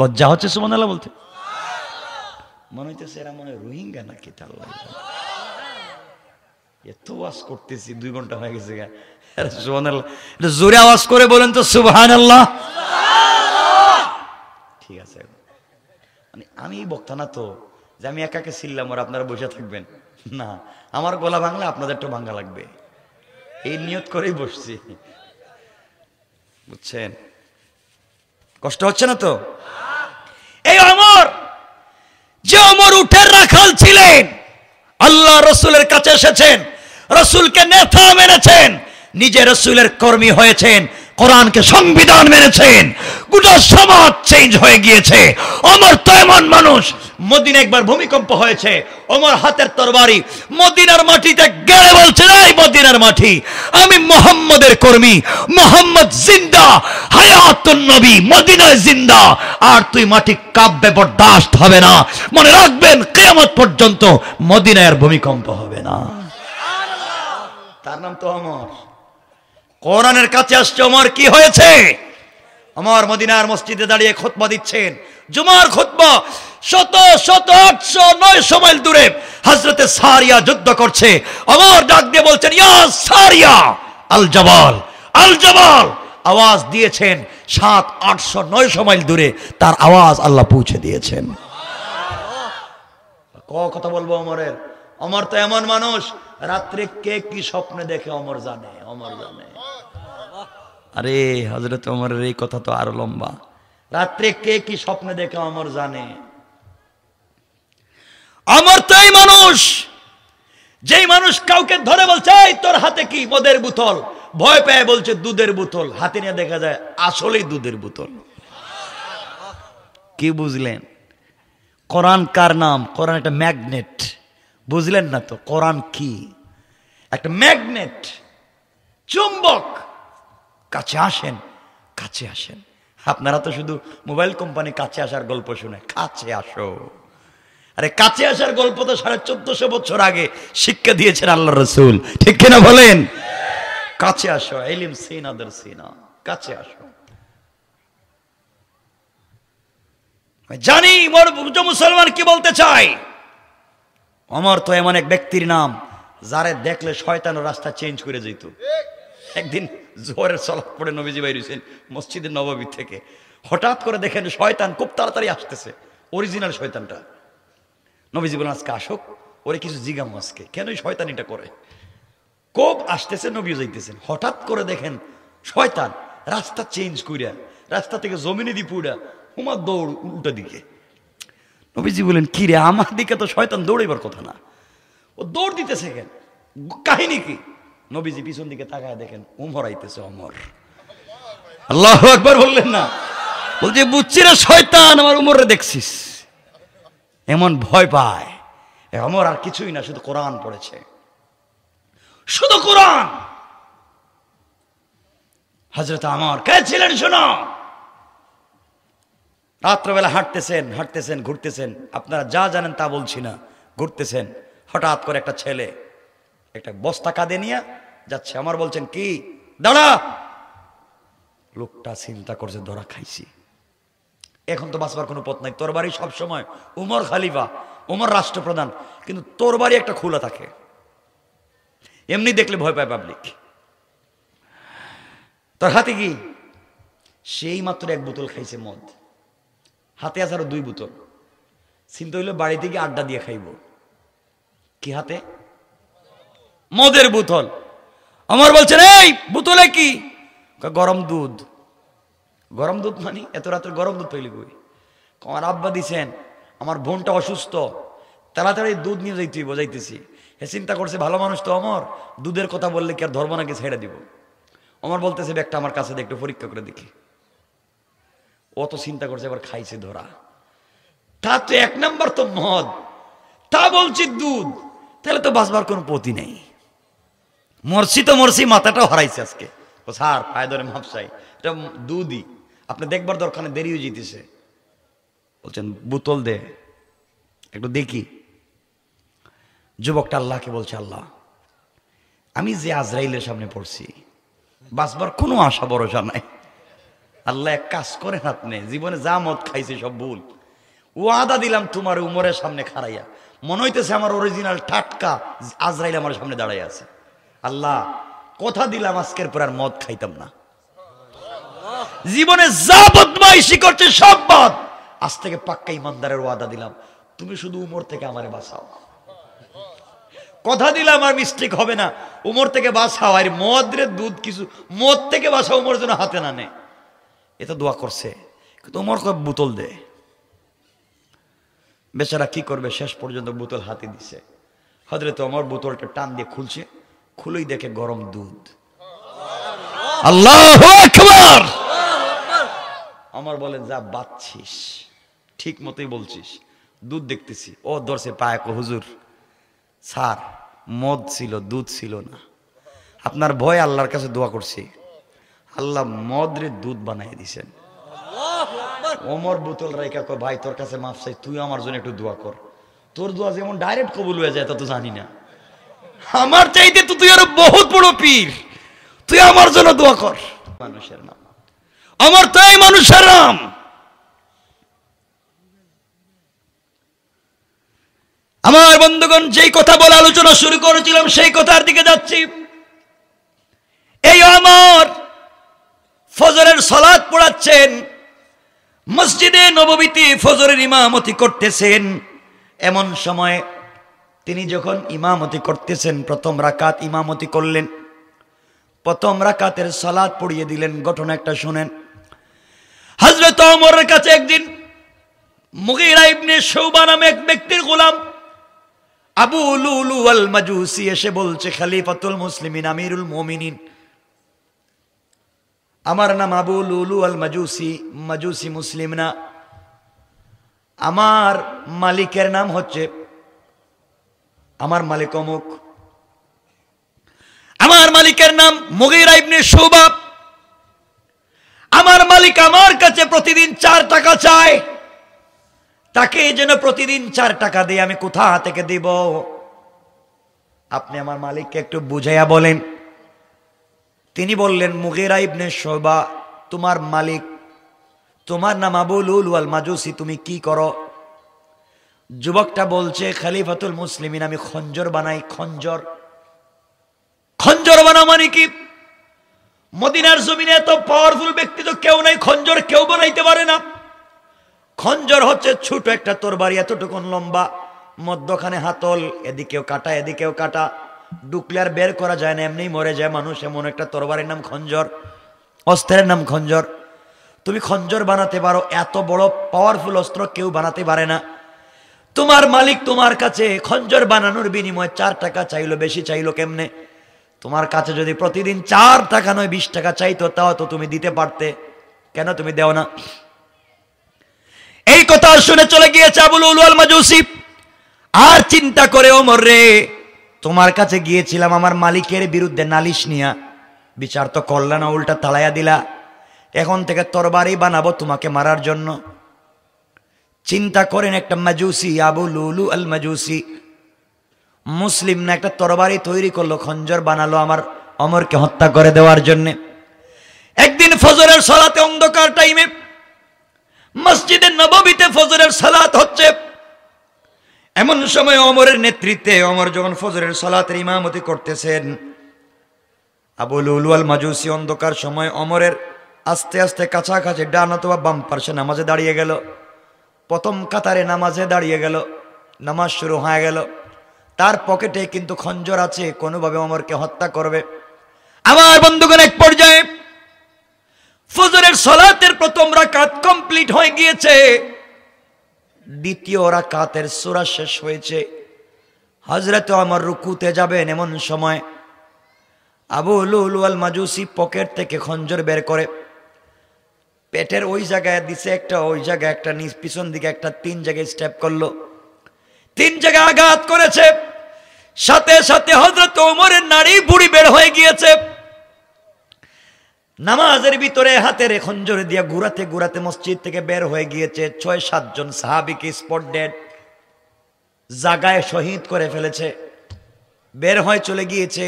লজ্জা হচ্ছে সুবহানাল্লাহ বলতে? মনে হইতেছে এরা মনে রোহিঙ্গা নাকি? এত ওয়াজ করতেছি 2 ঘন্টা হয়ে গেছে। সুবহানাল্লাহ, জোরে আওয়াজ করে বলেন তো সুবহানাল্লাহ। ঠিক আছে, মানে আমি বক্তা না তো যে আমি একাকে ছিলাম আর আপনারা বসে থাকবেন না। আমার গলা ভাঙলে আপনাদের একটু ভাঙা লাগবে, এই নিয়ত করেই বসছি, বুঝছেন? কষ্ট হচ্ছে না তো? এই ওমর, যে ওমর উটের রাখাল ছিলেন, আল্লাহ রসুলের কাছে এসেছেন, রসুলকে নেতা মেনেছেন, নিজে রসুলের কর্মী হয়েছেন, কোরআনকে সংবিধান মেনেছেন, গোটা সমাজ চেঞ্জ হয়ে গিয়েছে। ওমর তো এমন মানুষ, মদিনা একবার ভূমিকম্প হয়েছে, ওমর হাতের তরবারি মদিনার মাটিতে গেড়ে বলছে, এই মদিনার মাটি, আমি মুহাম্মদের কর্মী, মুহাম্মদ জিন্দা, হায়াতুন নবী, মদিনায় জিন্দা, আর তুই মাটি কাঁপবে, বরদাস্ত হবে না। মনে রাখবেন কিয়ামত পর্যন্ত মদিনায় আর ভূমিকম্প হবে না। তার নাম তো ওমর। কোরআনের কাছে আসছে ওমর, কি হয়েছে? ওমর মদিনার মসজিদে দাঁড়িয়ে খুতবা দিচ্ছেন, জুমার খুতবা। 800-900 মাইল দূরে হযরতে সারিয়া যুদ্ধ করছে। ওমর ডাক দিয়ে বলছেন, ইয়া সারিয়া আল জাবাল, আল জাবাল। আওয়াজ দিয়েছেন 700-800-900 মাইল দূরে, তার আওয়াজ আল্লাহ পৌঁছে দিয়েছেন। কথা বলবো ওমরের? ওমর তো এমন মানুষ, রাত্রে কে কি স্বপ্নে দেখে ওমর জানে, ওমর জানে। আরে হযরত ওমরের এই কথা তো আরো লম্বা। রাত্রে কে কি স্বপ্নে দেখে ওমর জানে। ওমর তো এই মানুষ, যেই মানুষ কাউকে ধরে বলছে, এই তোর হাতে কি? মদের বোতল। ভয় পেয়ে বলছে দুধের বোতল, হাতে নিয়ে দেখা যায় আসলেই দুধের বোতল। কি বুঝলেন? কোরআন কার নাম? কোরআন একটা ম্যাগনেট, বুঝলেন না তো? কোরআন কি? একটা ম্যাগনেট, চুম্বক। কাছে আসেন, কাছে আসেন। আপনারা তো শুধু মোবাইল কোম্পানি কাছে আসার গল্প শুনে, কাছে আসো। আরে কাছে আসার গল্প তো 1450 বছর আগে শিক্ষা দিয়েছেন আল্লাহ রসুল, ঠিক কিনা বলেন? কাছে আসো, ইলম সিনা দের সিনা, কাছে আসো। জানি মুসলমান কি বলতে চাই। ওমর তো এমন এক ব্যক্তির নাম, যারে দেখলে শয়তান রাস্তা চেঞ্জ করে যেত। একদিন জোহরের সালাত পড়ে নবীজি বাইর হইছেন মসজিদের নববী থেকে, হঠাৎ করে দেখেন শয়তান খুব তাড়াতাড়ি আসতেছে, অরিজিনাল শয়তানটা। নবীজি বলেন, আজকে আসুক, ওরে কিছু জিজ্ঞাম আজকে কেন শয়তান এটা করে। খুব আসতেছে, নবীও যাইতেছেন, হঠাৎ করে দেখেন শয়তান রাস্তা চেঞ্জ কইরা, রাস্তা থেকে জমিনে দি পুরা হুমার দৌড় উল্টা দিকে। নবীজি বলেন, কি রে, আমার দিকে তো শয়তান দৌড়াইবার কথা না, ও দৌড় দিতেছে কেন? কাহিনী কি? নবীজি পিছন দিকে তাকায় দেখেন ওমর আইতেছে। ওমর, আল্লাহু আকবার বললেন না? বলছে, বুঝছি রে শয়তান, আমার ওমরে দেখছিস। এমন ভয় পায়। ওমর আর কিছুই না, শুধু কোরআন পড়েছে, শুধু কোরআন। হযরত ওমর কে ছিলেন শোনো। রাত্রবেলা হাঁটতেছেন, হাঁটতেছেন, ঘুরতেছেন, আপনারা যা জানেন তা বলছি না, ঘুরতেছেন, হঠাৎ করে একটা ছেলে একটা বস্তা কাঁধে নিয়ে যাচ্ছে। আমার বলছেন, কি? দাঁড়া। লোকটা চিন্তা করছে, ধরা খাইছি, এখন তো বাঁচবার কোনো পথ নাই। তোর বাড়ি সবসময় উমর খলিফা, উমর রাষ্ট্রপ্রধান, কিন্তু তোর বাড়ি একটা খোলা থাকে, এমনি দেখলে ভয় পায় পাবলিক। তোর হাতে কি? সেই মাত্র 1 বোতল খাইছে মদ, হাতে আছে আরো 2 বোতল। চিন্তা হইলো বাড়িতে গিয়ে আড্ডা দিয়ে খাইব। কি হাতে? মদের বোতল। আমার বলছেন, এই বোতলে কি? গরম দুধ। গরম দুধ মানে এত রাত্রে গরম দুধ পাইলি কই? আমার আব্বা দিছেন, আমার বোনটা অসুস্থ, তাড়াতাড়ি দুধ নিয়ে যাইতেছি। হে চিন্তা করছে, ভালো মানুষ তো অমর, দুধের কথা বললে কি আর ধর্ম নাকি ছেড়ে দিব। অমর বলতেছে, ব্যাগটা আমার কাছে একটু পরীক্ষা করে দেখি। ও তো চিন্তা করছে এবার খাইছে ধরা, তা তো এক নাম্বার তো মদ, তা বলছি দুধ, তাহলে তো বাঁচবার কোনো পতি নেই। মরছি তো মরছি, মাথাটাও হারাইছে আজকে। ও স্যার পায়ে ধরে মাপসাই, এটা দুধই, আপনি দেখবার দরকার দেরি হয়ে যেতেছে। বলছেন বোতল দে একটু দেখি। যুবকটা আল্লাহকে বলছে, আল্লাহ আমি যে আজরাইলের সামনে পড়ছি, বাঁচবার কোনো আশা ভরসা নাই। আল্লাহ এক কাজ করেন, আপনি জীবনে যা মদ খাইছে সব ভুল, ওয়াদা দিলাম তোমার উমরের সামনে খাড়াইয়া, মনে হইতেছে আমার অরিজিনাল টাটকা আজরাইল আমার সামনে দাঁড়াই আছে। আল্লাহ কথা দিলাম আজকের পর আর মদ খাইতাম না, জীবনে যা বদমাইশি করছে সব বাদ, আজ থেকে পাক্কা ইমানদারের ওয়াদা দিলাম, তুমি শুধু উমর থেকে আমারে বাঁচাও। কথা দিলাম আর মিস্টেক হবে না, উমর থেকে বাঁচাও, আর মদের দুধ কিছু মদ থেকে বাঁচাও, উমর যেন হাতে না নেয়। এটা দোয়া করছে, কিন্তু উমর বোতল দে। বেচারা কি করবে, শেষ পর্যন্ত বোতল হাতে দিছে। হযরত ওমর বোতলটা টান দিয়ে খুলছে, খুলেই দেখে গরম দুধ। আল্লাহু আকবার। আমার বলেন যা বাচ্ছিস, ঠিক মতোই বলছিস, দুধ দেখতেছি। ও ধরছে পায়ে, হুজুর স্যার মদ ছিল, দুধ ছিল না, আপনার ভয় আল্লাহর কাছে দোয়া করছি, আল্লাহ মদরে দুধ বানাই দিছেন। ওমর বোতল রাইকা কয়, ভাই তোর কাছে মাফ চাই, তুই আমার জন্য একটু দোয়া কর। তোর দোয়া যেমন ডাইরেক্ট কবুল হয়ে যায় তা তো জানি না, আমার চাইতে তো তুই আরো বহুত বড় পীর, তুই আমার জন্য দোয়া কর। মানুষের নাম আমার, তাই মানুষের নাম। আমার বন্ধুগণ, যেই কথা বলে আলোচনা শুরু করেছিলাম সেই কথার দিকে যাচ্ছি। এই আমার ফজরের সালাত পড়াচ্ছেন, মসজিদে নববীতে ফজরের ইমামতি করতেছেন। এমন সময় তিনি যখন ইমামতি করতেছেন, প্রথম রাকাত ইমামতি করলেন, প্রথম রাকাতের সালাত পড়িয়ে দিলেন। ঘটনা একটা শুনেন। হযরত ওমরের কাছে একদিন মুগীরা ইবনে শুবা নামে এক ব্যক্তির গোলাম আবু লুলু আল মাজুসি এসে বলছে, খলিফাতুল মুসলিমিন আমিরুল মুমিনিন, আমার নাম আবু লুলু আল মাজুসি, মাজুসি মুসলিম না, আমার মালিকের নাম হচ্ছে, আমার মালিক অমুক, আমার মালিকের নাম মুগীরা ইবনে শুবা, আমার মালিক আমার কাছে প্রতিদিন 4 টাকা চায়, তাকে যেন প্রতিদিন 4 টাকা দিয়ে আমি কোথা থেকে দিব? আপনি আমার মালিককে একটু বুঝাইয়া বলেন। তিনি বললেন, মুগীরা ইবনে শুবা তোমার মালিক, তোমার নাম আবু লুলু আল মাজুসি, তুমি কি করো? যুবকটা বলছে, খলিফাতুল মুসলিমিন আমি খঞ্জর বানাই। খঞ্জর, খঞ্জর বানাও মানে কি? মদিনার জমিনে এত পাওয়ারফুল ব্যক্তি তো কেউ নাই, খঞ্জর কেউ বানাইতে পারে না। খঞ্জর হচ্ছে ছোট একটা তরবারি, এতটুকুন লম্বা, মধ্যখানে হাতল, এদিকেও কাটা এদিকেও কাটা, ঢুকলে আর বের করা যায় না, এমনি মরে যায় মানুষ, এমন একটা তরবারির নাম খঞ্জর, অস্ত্রের নাম খঞ্জর। তুমি খঞ্জর বানাতে পারো, এত বড় পাওয়ারফুল অস্ত্র কেউ বানাতে পারে না। তোমার মালিক তোমার কাছে খঞ্জর বানানোর বিনিময়ে 4 টাকা চাইলো, বেশি চাইলো কেমনে? তোমার কাছে যদি প্রতিদিন 4 টাকা নয় 20 টাকা চাইতো, তাও তো তুমি দিতে পারতে, কেন তুমি দেও না? এই কথা শুনে চলে গিয়েছে আবু লুলু আল মাজুসি। আর চিন্তা করে, ওমর রে, তোমার কাছে গিয়েছিলাম আমার মালিকের বিরুদ্ধে নালিশ নিয়া, বিচার তো করলা না, উল্টা তাড়াইয়া দিলা, এখন থেকে তরবারি বানাবো তোমাকে মারার জন্য। চিন্তা করেন, একটা মাজুসি, আবু লুলু আল মাজুসি, মুসলিম না, একটা তরবারি তৈরি করলো, খঞ্জর বানালো আমার ওমরকে হত্যা করে দেওয়ার জন্য। একদিন ফজরের সালাতে, অন্ধকার টাইমে মসজিদে নববীতে ফজরের সালাত হচ্ছে, এমন সময় ওমরের নেতৃত্বে, ওমর যখন ফজরের সালাতের ইমামতি করতেছেন, আবু লুলু আল মাজুসি অন্ধকার সময় ওমরের আস্তে আস্তে কাছাকাছি ডান অথবা বাম পার্শ্বে নামাজে দাঁড়িয়ে গেল। প্রথম কাতারে নামাজে দাঁড়িয়ে গেল, নামাজ শুরু হয়ে গেল, তার পকেটে কিন্তু খঞ্জর আছে, কোনোভাবে ওমরকে হত্যা করবে। আমার বন্ধুগণ, এক পর্যায়ে ফজরের সালাতের প্রথম রাকাত কমপ্লিট হয়ে গিয়েছে, দ্বিতীয় রাকাতের সূরা শেষ হয়েছে, হযরত ওমর রুকুতে যাবেন, এমন সময় আবু লুলু আল মাজুসি পকেট থেকে খঞ্জর বের করে পেটের ওই জায়গায় দিছে একটা, ওই জায়গায় একটা, নিচ পিছন দিকে একটা, 3 জায়গায় স্টেপ করলো, 3 জায়গায় আঘাত করেছে। সাথে সাথে হযরত ওমরের নাড়ি বুড়ি বের হয়ে গিয়েছে। নামাজের ভিতরে হাতের খঞ্জর দিয়ে ঘুরাতে ঘুরাতে মসজিদ থেকে বের হয়ে গিয়েছে। 6-7 জন সাহাবীকে স্পট ডেড, জায়গায় শহীদ করে ফেলেছে। বের হয়ে চলে গিয়েছে।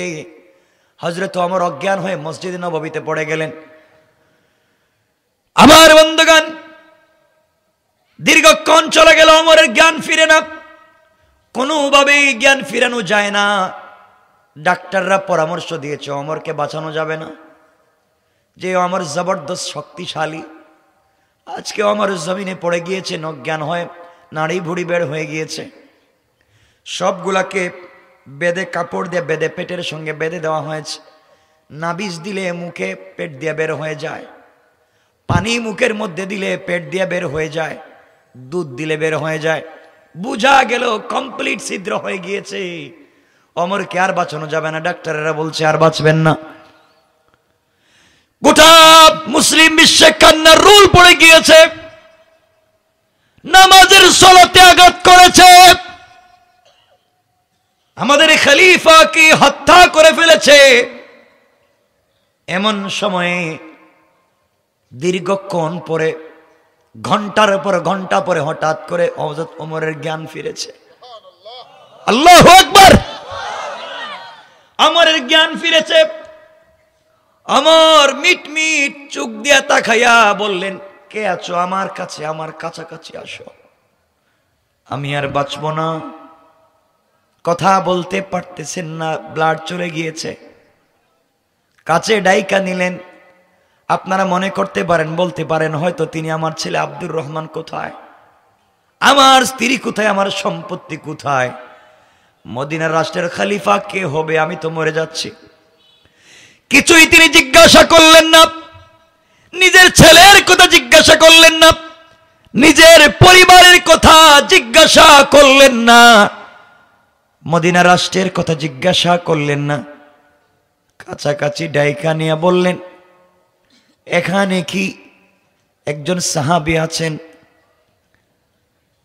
হযরত ওমর অজ্ঞান হয়ে মসজিদে নববীতে পড়ে গেলেন। আমার বন্ধুগণ, দীর্ঘক্ষণ চলে গেল, ওমরের জ্ঞান ফিরে না, কোনোভাবেই জ্ঞান ফিরানো যায় না। ডাক্তাররা পরামর্শ দিয়েছে ওমরকে বাঁচানো যাবে না, যে ওমর জবরদস্ত শক্তিশালী। আজকে ওমর জমিনে পড়ে গিয়েছে, অজ্ঞান হয়ে নাড়ি ভুড়ি বের হয়ে গিয়েছে। সবগুলাকে বেঁধে, কাপড় দিয়ে বেঁধে, পেটের সঙ্গে বেঁধে দেওয়া হয়েছে। নাবিজ দিলে মুখে পেট দিয়ে বের হয়ে যায়, পানি মুখের মধ্যে দিলে পেট দিয়ে বের হয়ে যায়, দুধ দিলে বের হয়ে যায়। বুঝা গেল কমপ্লিট ছিদ্র হয়ে গিয়েছে, ওমরকে আর বাঁচানো যাবে না। ডাক্তারেরা বলছে আর বাঁচবেন না। গোটা মুসলিম বিশ্বে কান্নার রোল পড়ে গিয়েছে। নামাজের সলাতে আঘাত করেছে, আমাদের খলিফাকে হত্যা করে ফেলেছে। এমন সময়ে দীর্ঘক্ষণ পরে, ঘন্টার পর ঘন্টা পরে হঠাৎ করে হযরত ওমরের জ্ঞান ফিরেছে। আল্লাহু আকবার! ওমরের জ্ঞান ফিরেছে। ওমর মিট মিট চোখ দিয়া তাকাইয়া বললেন, কে আছো আমার কাছে, আমার কাছাকাছি আসো, আমি আর বাঁচব না। কথা বলতে পারতেছেন না, ব্লাড চলে গিয়েছে। কাছে ডাইকা নিলেন। আপনারা মনে করতে পারেন, বলতে পারেন হয়তো তিনি আমার ছেলে আব্দুর রহমান কোথায়, আমার স্ত্রী কোথায়, আমার সম্পত্তি কোথায়, মদিনার রাষ্ট্রের খলিফা কে হবে, আমি তো মরে যাচ্ছি। কিছুই তিনি জিজ্ঞাসা করলেন না। নিজের ছেলের কথা জিজ্ঞাসা করলেন না, নিজের পরিবারের কথা জিজ্ঞাসা করলেন না, মদিনা রাষ্ট্রের কথা জিজ্ঞাসা করলেন না। কাছাকাছি ডাইকা নিয়ে বললেন, এখানে কি একজন সাহাবী আছেন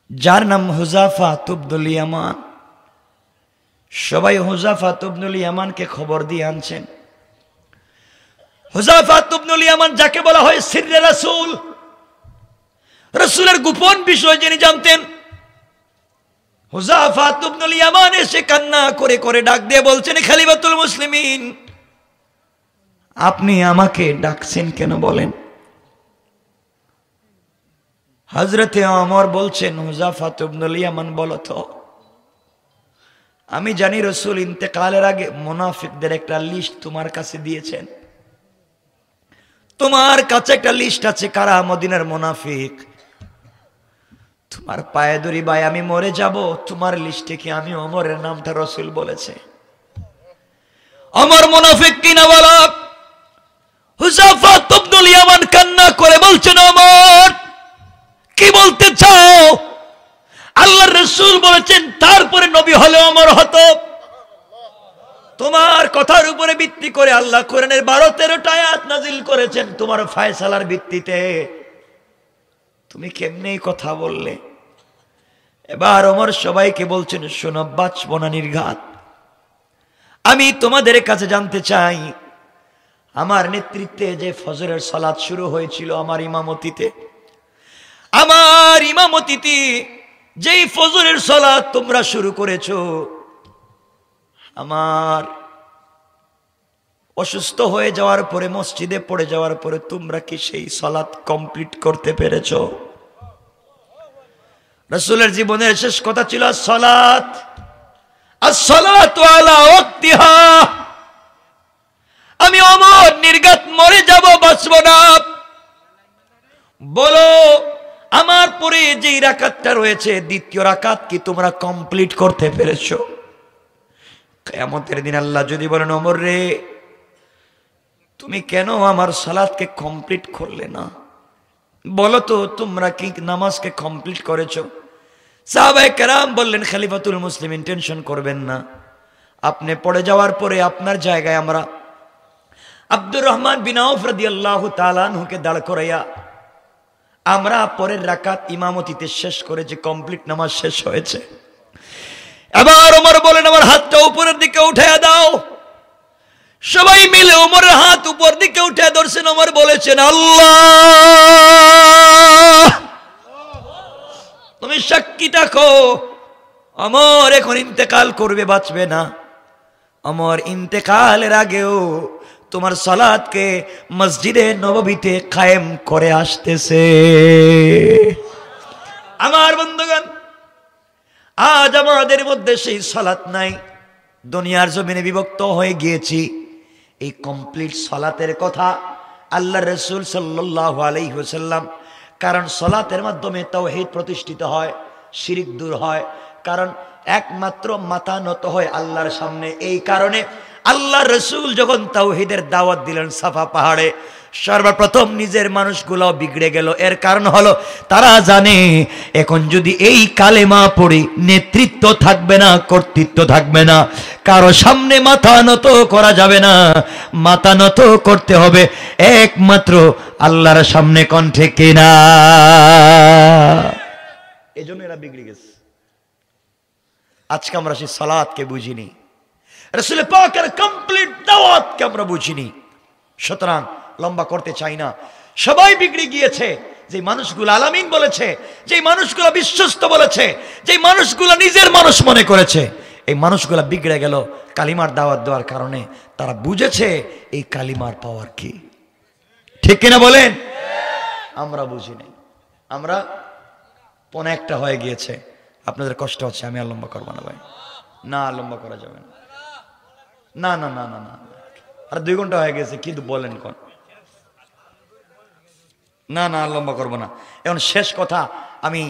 যার নাম হুযাফা ইবনুল ইয়ামান? সবাই হুযাফা ইবনুল ইয়ামানকে খবর দিয়ে আনছেন। হুযাফা ইবনুল ইয়ামান যাকে বলা হয় সিররে রাসূল, রাসূলের গোপন বিষয় যিনি জানতেন, হুযাফা ইবনুল ইয়ামান এসে কান্না করে করে ডাক দিয়ে বলছেন, খলিফাতুল মুসলিমিন, আপনি আমাকে ডাকছেন কেন বলেন? হযরতে ওমর বলছেন, হুযাফা ইবনুল ইয়ামান বলো তো, আমি জানি রাসূল ইন্তেকালের আগে মুনাফিকদের একটা লিস্ট তোমার কাছে দিয়েছেন, তোমার কাছে একটা লিস্ট আছে কারা মদিনার মুনাফিক। তোমার পায়ে ধরি ভাই, আমি মরে যাব, তোমার লিস্টে কি আমি ওমরের নামটা রাসূল বলেছে? ওমর মুনাফিক কিনা বলো। হুযাফা ইবনুল ইয়ামান কান্না করে বলছেন, ওমর কি বলতে চাও? আল্লাহর রাসূল বলেছেন তারপরে নবী হলে ওমর হতো। তোমার কথার উপরে ভিত্তি করে আল্লাহ কোরআনের 12-13টা আয়াত নাজিল করেছেন তোমার ফয়সালার ভিত্তিতে। তুমি কেমনে কথা বললে? এবার ওমর সবাইকে বলছেন, শোনো, বাঁচব না নির্ঘাত। আমি তোমাদের কাছে জানতে চাই, আমার নেতৃত্বে যে ফজরের সালাত শুরু হয়েছিল আমার ইমামতিতে যেই ফজরের সালাত তোমরা শুরু করেছো, আমার অসুস্থ হয়ে যাওয়ার পরে, মসজিদে পড়ে যাওয়ার পরে তোমরা কি সেই সালাত কমপ্লিট করতে পেরেছো? রাসূলের জীবনের শেষ কথা ছিল সালাত, as-salatu ala waqtiha। আমি ওমর নির্ঘাত মরে যাব, বাঁচব না। বলো, আমার পরে যে রাকাতটা রয়েছে, দ্বিতীয় রাকাত কি তোমরা কমপ্লিট করতে পেরেছো? কিয়ামতের দিন আল্লাহ যদি বলেন, ওমর রে, তুমি কেন আমার সালাতকে কমপ্লিট করলে না? বলো তো, তোমরা কি নামাজকে কমপ্লিট করেছো? সাহাবায়ে কেরাম বললেন, খলিফাতুল মুসলিমিন, টেনশন করবেন না, আপনি পড়ে যাওয়ার পরে আপনার জায়গায় আমরা আব্দুর রহমান বিন আউফ রাদিয়াল্লাহু তাআলা আনহুকে দাঁড় করাইয়া আমরা পরের রাকাত ইমামতিতে শেষ করেছি, কমপ্লিট নামাজ শেষ হয়েছে। এবার ওমর বলেন আমার হাতটা উপরের দিকে উঠাইয়া দাও। সবাই মিলে ওমরের হাত উপর দিকে উঠে ধরছেন। ওমর বলেছেন আল্লাহ তুমি সাক্ষী থাকো, ওমর এখন ইন্তেকাল করবে, বাঁচবে না। ওমর ইন্তেকালের আগেও তোমার সালাতকে মসজিদে নববীতে কায়েম করে আসতেছে। আমার বন্ধুগণ, আজ আমাদের মধ্যে সেই সালাত নাই, দুনিয়ার জমিনে বিভক্ত হয়ে গিয়েছি। এই কমপ্লিট সালাতের কথা আল্লাহ রাসূল সাল্লাল্লাহু আলাইহি ওয়াসাল্লাম, কারণ সালাতের মাধ্যমে তাওহীদ প্রতিষ্ঠিত হয়, শিরক দূর হয়, কারণ একমাত্র মাথা নত হয় আল্লাহর সামনে। এই কারণে আল্লাহ রাসূল যখন তাওহীদের দাওয়াত দিলেন সাফা পাহাড়ে, সর্বপ্রথম নিজের মানুষগুলো বিগড়ে গেল। এর কারণ হলো তারা জানে এখন যদি এই কালেমা পড়ি নেতৃত্ব থাকবে না, কর্তৃত্ব থাকবে না, কারো সামনে মাথা নত করা যাবে না, মাথা নত করতে হবে একমাত্র আল্লাহর সামনে। কণ্ঠে কিনা? এজন্য এরা বিগড়ে গেছে। আজকে আমরা সেই সালাতকে বুঝিনি, রাসূল পাকের কমপ্লিট দাওয়াতকে আমরা বুঝিনি। সুতরাং লম্বা করতে চাই না, সবাই বিগড়ে গিয়েছে। যে মানুষগুলো আলামিন বলেছে, যে মানুষগুলো বিশ্বস্ত বলেছে, যে মানুষগুলো নিজের মানুষ মনে করেছে, এই মানুষগুলো বিগড়ে গেল কালিমার দাওয়াত দেওয়ার কারণে। তারা বুঝেছে এই কালিমার পাওয়ার কি। ঠিক কিনা বলেন? আমরা বুঝিনি, আমরা পনে একটা হয়ে গিয়েছে। আপনাদের কষ্ট হচ্ছে, আমি আর লম্বা করবো না ভাই, না লম্বা করা যাবে না, না না না না না, আর 2 ঘন্টা হয়ে গেছে, কিন্তু বলেন কোন? না না আর লম্বা করবো না। এখন শেষ কথা আমি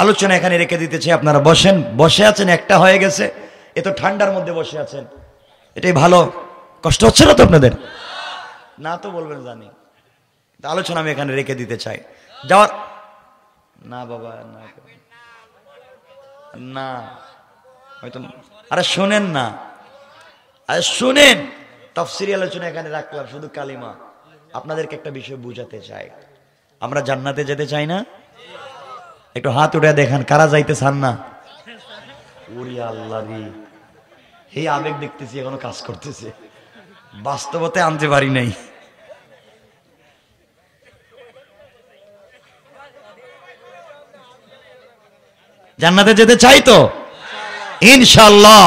আলোচনা এখানে রেখে দিতে চাই। আপনারা বসেন, বসে আছেন, একটা হয়ে গেছে, এত ঠান্ডার মধ্যে বসে আছেন, এটাই ভালো। কষ্ট হচ্ছে না তো আপনাদের? না তো বলবেন জানি, আলোচনা আমি এখানে রেখে দিতে চাই। যাওয়ার না বাবা, না না হয়তো, আরে শোনেন না, আরে শুনেন, তাফসীরি আলোচনা এখানে রাখলাম, শুধু কালিমা। আপনাদেরকে একটা বিষয় বুঝাতে চাই, আমরা জান্নাতে যেতে চাই না? একটু হাত উঠে দেখেন কারা যাইতে চান না। ওরে আল্লাহ রে, এই আবেগ দেখতেছি এখনো কাজ করতেছে, বাস্তবতে আনতে পারি নাই। জান্নাতে যেতে চাই তো ইনশাআল্লাহ,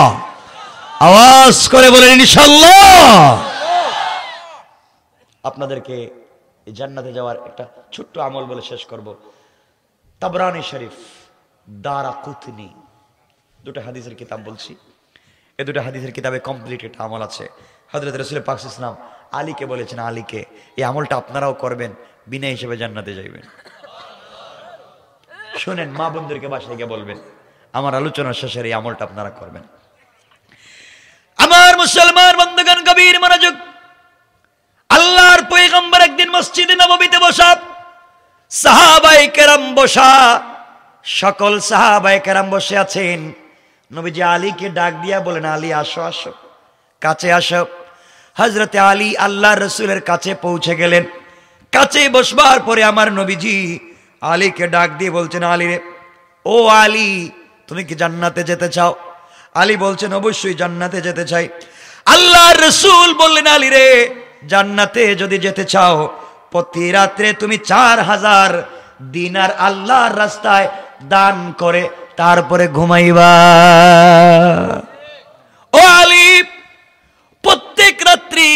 আওয়াজ করে বলেন ইনশাআল্লাহ। আপনাদেরকে এই জান্নাতে যাওয়ার একটা ছোট্ট আমল বলে শেষ করব। তাবরানী শরীফ, দারাকুতনি, 2টা হাদিসের কিতাব বলছি। এই 2টা হাদিসের কিতাবে কমপ্লিট একটা আমল আছে। হযরত রাসূল পাক সাল্লাল্লাহু আলাইহি ওয়াসাল্লাম আলীকে বলেছেন, আলীকে এই আমলটা আপনারাও করবেন, বিনা হিসেবে জান্নাতে যাইবেন। শুনেন, মা বোনদেরকে বাসায় গিয়ে বলবেন, আমার আলোচনার শেষের এই আমলটা আপনারা করবেন। আমার মুসলমান বন্ধুগণ, গভীর মনোযোগ। আল্লাহর পয়গম্বর একদিন মসজিদে নববীতে বসা, সাহাবায়ে কেরাম বসা, সকল সাহাবায়ে কেরাম বসে আছেন। নবীজি আলীকে ডাক দিয়া বলেন, আলী আসো আসো, কাছে আসো। হযরতে আলী আল্লাহর রাসূলের কাছে পৌঁছে গেলেন। কাছে বসবার পরে আমার নবীজি আলীকে ডাক দিয়ে বলছেন, আলী রে, ও আলী, তুমি কি জান্নাতে যেতে চাও? আলী বলছেন, অবশ্যই জান্নাতে যেতে চাই। আল্লাহর রাসূল বললেন, আলী রে, জান্নাতে যদি যেতে চাও, প্রতি রাত্রে তুমি 4000 দিনার আল্লাহর রাস্তায় দান করে তারপরে ঘুমাইবা। ও আলী, প্রত্যেক রাত্রি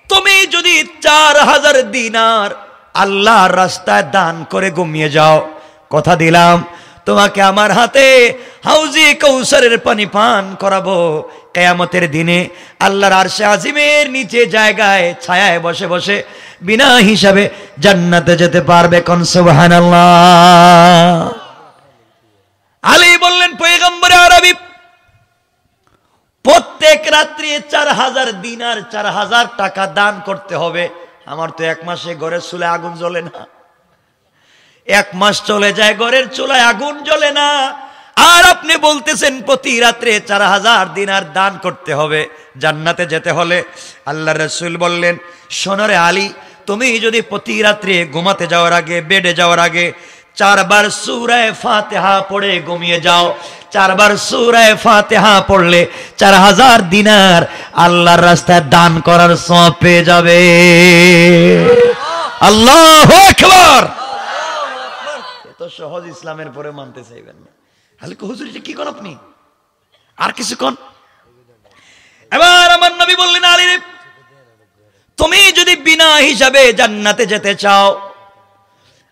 তুমি যদি 4000 দিনার আল্লাহর রাস্তায় দান করে ঘুমিয়ে যাও, কথা দিলাম তোমাকে আমার হাতে হাউজে কৌসারের পানি পান করাবো। কিয়ামতের দিনে আল্লাহর আরশে আজিমের নিচে জায়গায় ছায়ায় বসে বসে বিনা হিসাবে জান্নাতে যেতে পারবে। কোন সুবহানাল্লাহ। আলী বললেন, পয়গম্বর আরবি, প্রত্যেক রাত্রি 4000 দিনার, 4000 টাকা দান করতে হবে। আমার তো 1 মাসে ঘরের চুলায় আগুন জ্বলে না, 1 মাস চলে যায় ঘরের চুলায় আগুন জ্বলে না, আর আপনি বলতেছেন প্রতি রাত্রে 4000 দিনার দান করতে হবে জান্নাতে যেতে হলে। আল্লাহর রাসূল বললেন, শোনো রে আলী, তুমি যদি প্রতি রাত্রে ঘুমাতে যাওয়ার আগে, বেডে যাওয়ার আগে 4 বার সূরা ফাতিহা পড়ে ঘুমিয়ে যাও, 4 বার সূরা ফাতিহা পড়লে 4000 দিনার আল্লাহর রাস্তায় দান করার সওয়াব পেয়ে যাবে। আল্লাহু আকবার। এত সহজ ইসলামের পরে মানতে চাইবেন না। হালকা হুজুর কি কোন আপনি আর কিছু কোন। এবার আমার নবী বললেন, আলী রে, তুমি যদি বিনা হিসাবে জান্নাতে যেতে চাও,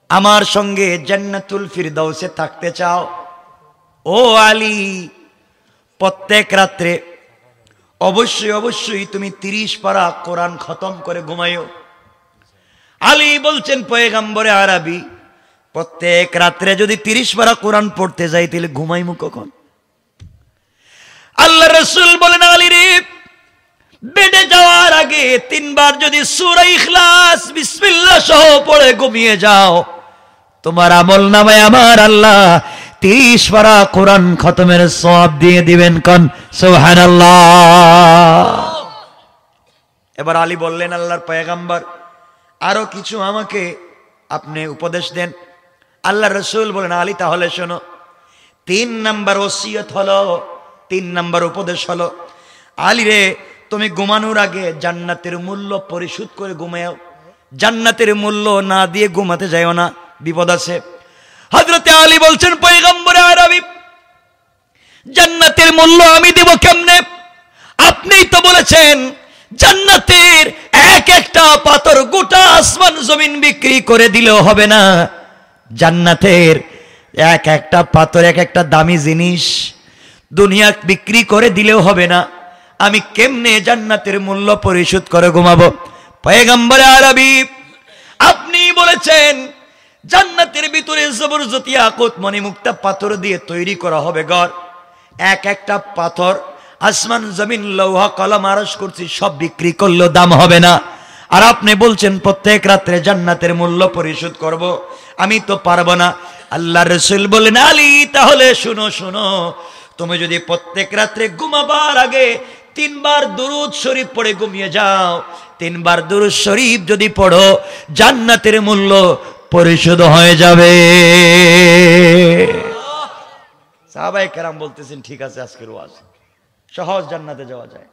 আমার সঙ্গে জান্নাতুল ফিরদাউসে থাকতে চাও, ও আলী, প্রত্যেক রাত্রে অবশ্যই অবশ্যই তুমি 30 পারা কোরআন খতম করে ঘুমাইও। আলী বলছেন, পয়গম্বরে আরবি, প্রত্যেক রাত্রে যদি 30 পারা কোরআন পড়তে যাই তাহলে ঘুমাইমু কখন? আল্লাহ রাসূল বলেন, আলী রে, বেডে যাওয়ার আগে 3 বার যদি সূরা ইখলাস বিসমিল্লাহ সহ পড়ে ঘুমিয়ে যাও, তোমার আমলনামায় আমার আল্লাহ 30 পারা কোরআন খতমের সওয়াব দিয়ে দিবেন। কোন সুবহানাল্লাহ। এবার আলী বললেন, আল্লাহর পয়গম্বর, আরো কিছু আমাকে আপনি উপদেশ দেন। আল্লাহ রাসূল বলেন, আলী, তাহলে শোনো, 3 নাম্বার ওসিয়ত হলো, 3 নাম্বার উপদেশ হলো, আলী রে, তুমি ঘুমানোর আগে জান্নাতের মূল্য পরিশোধ করে ঘুমাও। জান্নাতের মূল্য না দিয়ে ঘুমাতে যাও না, বিপদ আছে। হযরতে আলী বলছেন, পয়গম্বরে আরবি, জান্নাতের মূল্য আমি দেব কেমনে? আপনিই তো বলেছেন জান্নাতের এক একটা পাথর গোটা আসমান জমিন বিক্রি করে দিলেও হবে না। জান্নাতের এক একটা পাথর এক একটা দামি জিনিস, দুনিয়া বিক্রি করে দিলেও হবে না। আমি কেমনে জান্নাতের মূল্য পরিশোধ করে ঘুমাবো? পয়গম্বরে আরবি, আপনি বলেছেন জান্নাতের ভিতরে জবরদস্তি ইয়াকুত মণিমুক্তা পাথর দিয়ে তৈরি করা হবে ঘর। এক একটা পাথর আসমান জমিন লৌহ কলম আরশ কুরসি সব বিক্রি করলেও দাম হবে না। আর আপনি বলছেন প্রত্যেক রাত্রে জান্নাতের মূল্য পরিশোধ করব, আমি তো পারবো না। আল্লাহ রাসূল বলেন, আলী, তাহলে শুনো শুনো, তুমি যদি প্রত্যেক রাত্রে ঘুমাবার আগে 3 বার দুরূদ শরীফ পড়ে ঘুমিয়ে যাও, 3 বার দুরূদ শরীফ যদি পড়ো, জান্নাতের মূল্য পরিশোধ হয়ে যাবে। সাহাবায়ে কেরাম বলতেছেন, ঠিক আছে, আজকের ওয়াজ সহজ, জান্নাতে যাওয়া যায়।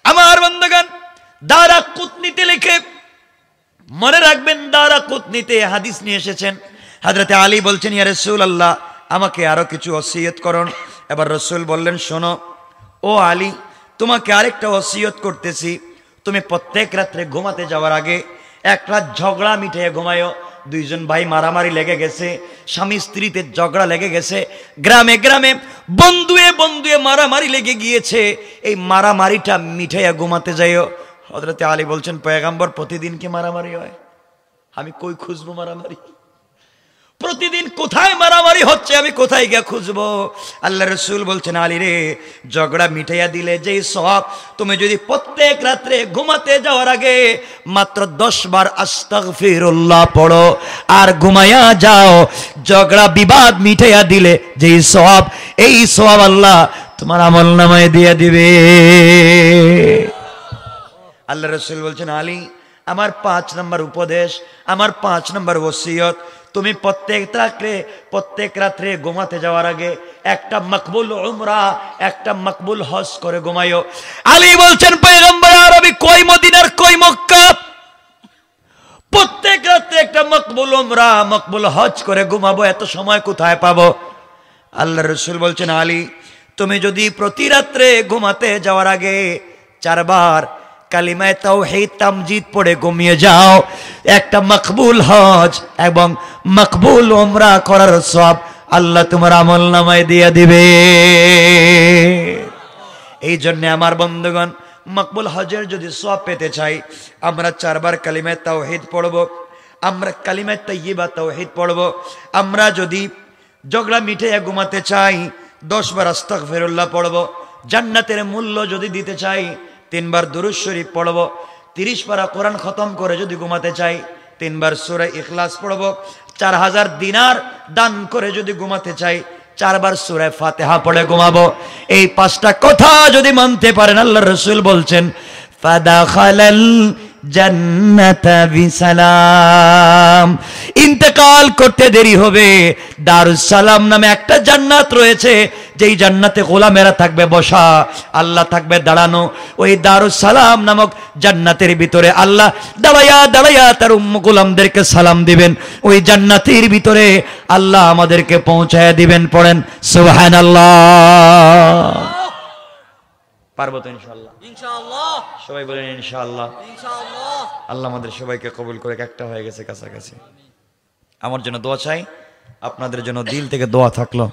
আমার বন্ধুগণ, দারাকুতনিতে লিখে মনে রাখবেন, দারাকুতনিতে হাদিস নিয়ে এসেছেন, হযরতে আলী বলছেন, ইয়া রাসূলুল্লাহ, আমাকে আরো কিছু ওসিয়ত করুন। এবার রাসূল বললেন, শোনো ও আলী, তোমাকে আরেকটা ওসিয়ত করতেছি, তুমি প্রত্যেক রাত্রে ঘুমাতে যাওয়ার আগে এক রাত ঝগড়া মিটিয়ে ঘুমায়ো। 2 জন ভাই মারামারি লেগে গেছে, স্বামী স্ত্রীতে ঝগড়া লেগে গেছে, গ্রামে গ্রামে বন্ধুয়ে বন্ধুয়ে মারামারি লেগে গিয়েছে, এই মারামারিটা মিটাইয়া ঘুমাতে যাইও। হযরতে আলী বলছেন, পয়গম্বর, প্রতিদিন কি মারামারি হয়? আমি কই খুঁজবো মারামারি? প্রতিদিন কোথায় মারামারি হচ্ছে, আমি কোথায় গিয়ে খুঁজবো? আল্লাহ রাসূল বলছেন, আলী রে, ঝগড়া মিটাইয়া দিলে যেই সওয়াব, তুমি যদি প্রত্যেক রাত্রে ঘুমাতে যাওয়ার আগে মাত্র 10 বার আস্তাগফিরুল্লাহ পড়ো আর ঘুমায়া যাও, ঝগড়া বিবাদ মিটাইয়া দিলে যেই সওয়াব, এই সওয়াব আল্লাহ তোমার আমলনামায় দিয়ে দিবে। আল্লাহ রাসূল বলছেন, আলী, আমার 5 নম্বর উপদেশ, আমার 5 নম্বর ওসিয়ত, তুমি প্রত্যেক রাত্রে ঘুমাতে যাওয়ার আগে একটা মকবুল উমরা, একটা মকবুল হজ করে ঘুমাইও। আলী বলছেন, পয়গম্বর আরবি, কই মদিনার কই মক্কা? প্রত্যেক রাত্রে একটা মকবুল উমরা, মকবুল হজ করে ঘুমাবো, এত সময় কোথায় পাবো? আল্লাহ রাসূল বলছেন, আলী, তুমি যদি প্রতি রাত্রে ঘুমাতে যাওয়ার আগে 4 বার কালিমায়ে তাওহীদ তামজিদ পড়ে ঘুমিয়ে যাও, একটা মকবুল হজ এবং মকবুল উমরা করার সওয়াব আল্লাহ তোমার আমলনামায় দিয়ে দিবে। এই জন্য আমার বন্ধুগণ, মকবুল হজের যদি সওয়াব পেতে চাই, আমরা 4 বার কালিমায়ে তাওহীদ পড়ব, আমরা কালিমায়ে তাইয়্যিবা তাওহীদ পড়ব। আমরা যদি ঝগড়া মিটিয়ে ঘুমাতে চাই, 10 বার আস্তাগফিরুল্লাহ পড়ব। জান্নাতের মূল্য যদি দিতে চাই, 3 বার দুরূদ শরীফ পড়ব। 30 পারা কোরআন খতম করে যদি ঘুমাতে চাই, 3 বার সূরা ইখলাস পড়ব। 4000 দিনার দান করে যদি ঘুমাতে চাই, 4 বার সূরা ফাতিহা পড়ে ঘুমাবো। এই 5টা কথা যদি মানতে পারেন, আল্লাহর রাসূল বলছেন, ফাদাখালাল জান্নাতা বিসালাম। ইন্তেকাল করতে দেরি হবে, দারুস সালাম নামে একটা জান্নাত রয়েছে, যেই জান্নাতে গোলামেরা থাকবে বসা, আল্লাহ থাকবে দাঁড়ানো। ওই দারুস সালাম নামক জান্নাতের ভিতরে আল্লাহ দাঁড়াইয়া দাঁড়াইয়া তার গোলামদেরকে সালাম দিবেন। ওই জান্নাতের ভিতরে আল্লাহ আমাদেরকে পৌঁছায় দিবেন। পড়েন সুবহানাল্লাহ। পারবো তো ইনশাআল্লাহ? ইনশাআল্লাহ। সবাই বলেন ইনশাআল্লাহ। ইনশাআল্লাহ। আল্লাহ আমাদের সবাইকে কবুল করে। একটা হয়ে গেছে কাছাকাছি। আমার জন্য দোয়া চাই, আপনাদের জন্য দিল থেকে দোয়া থাকলো।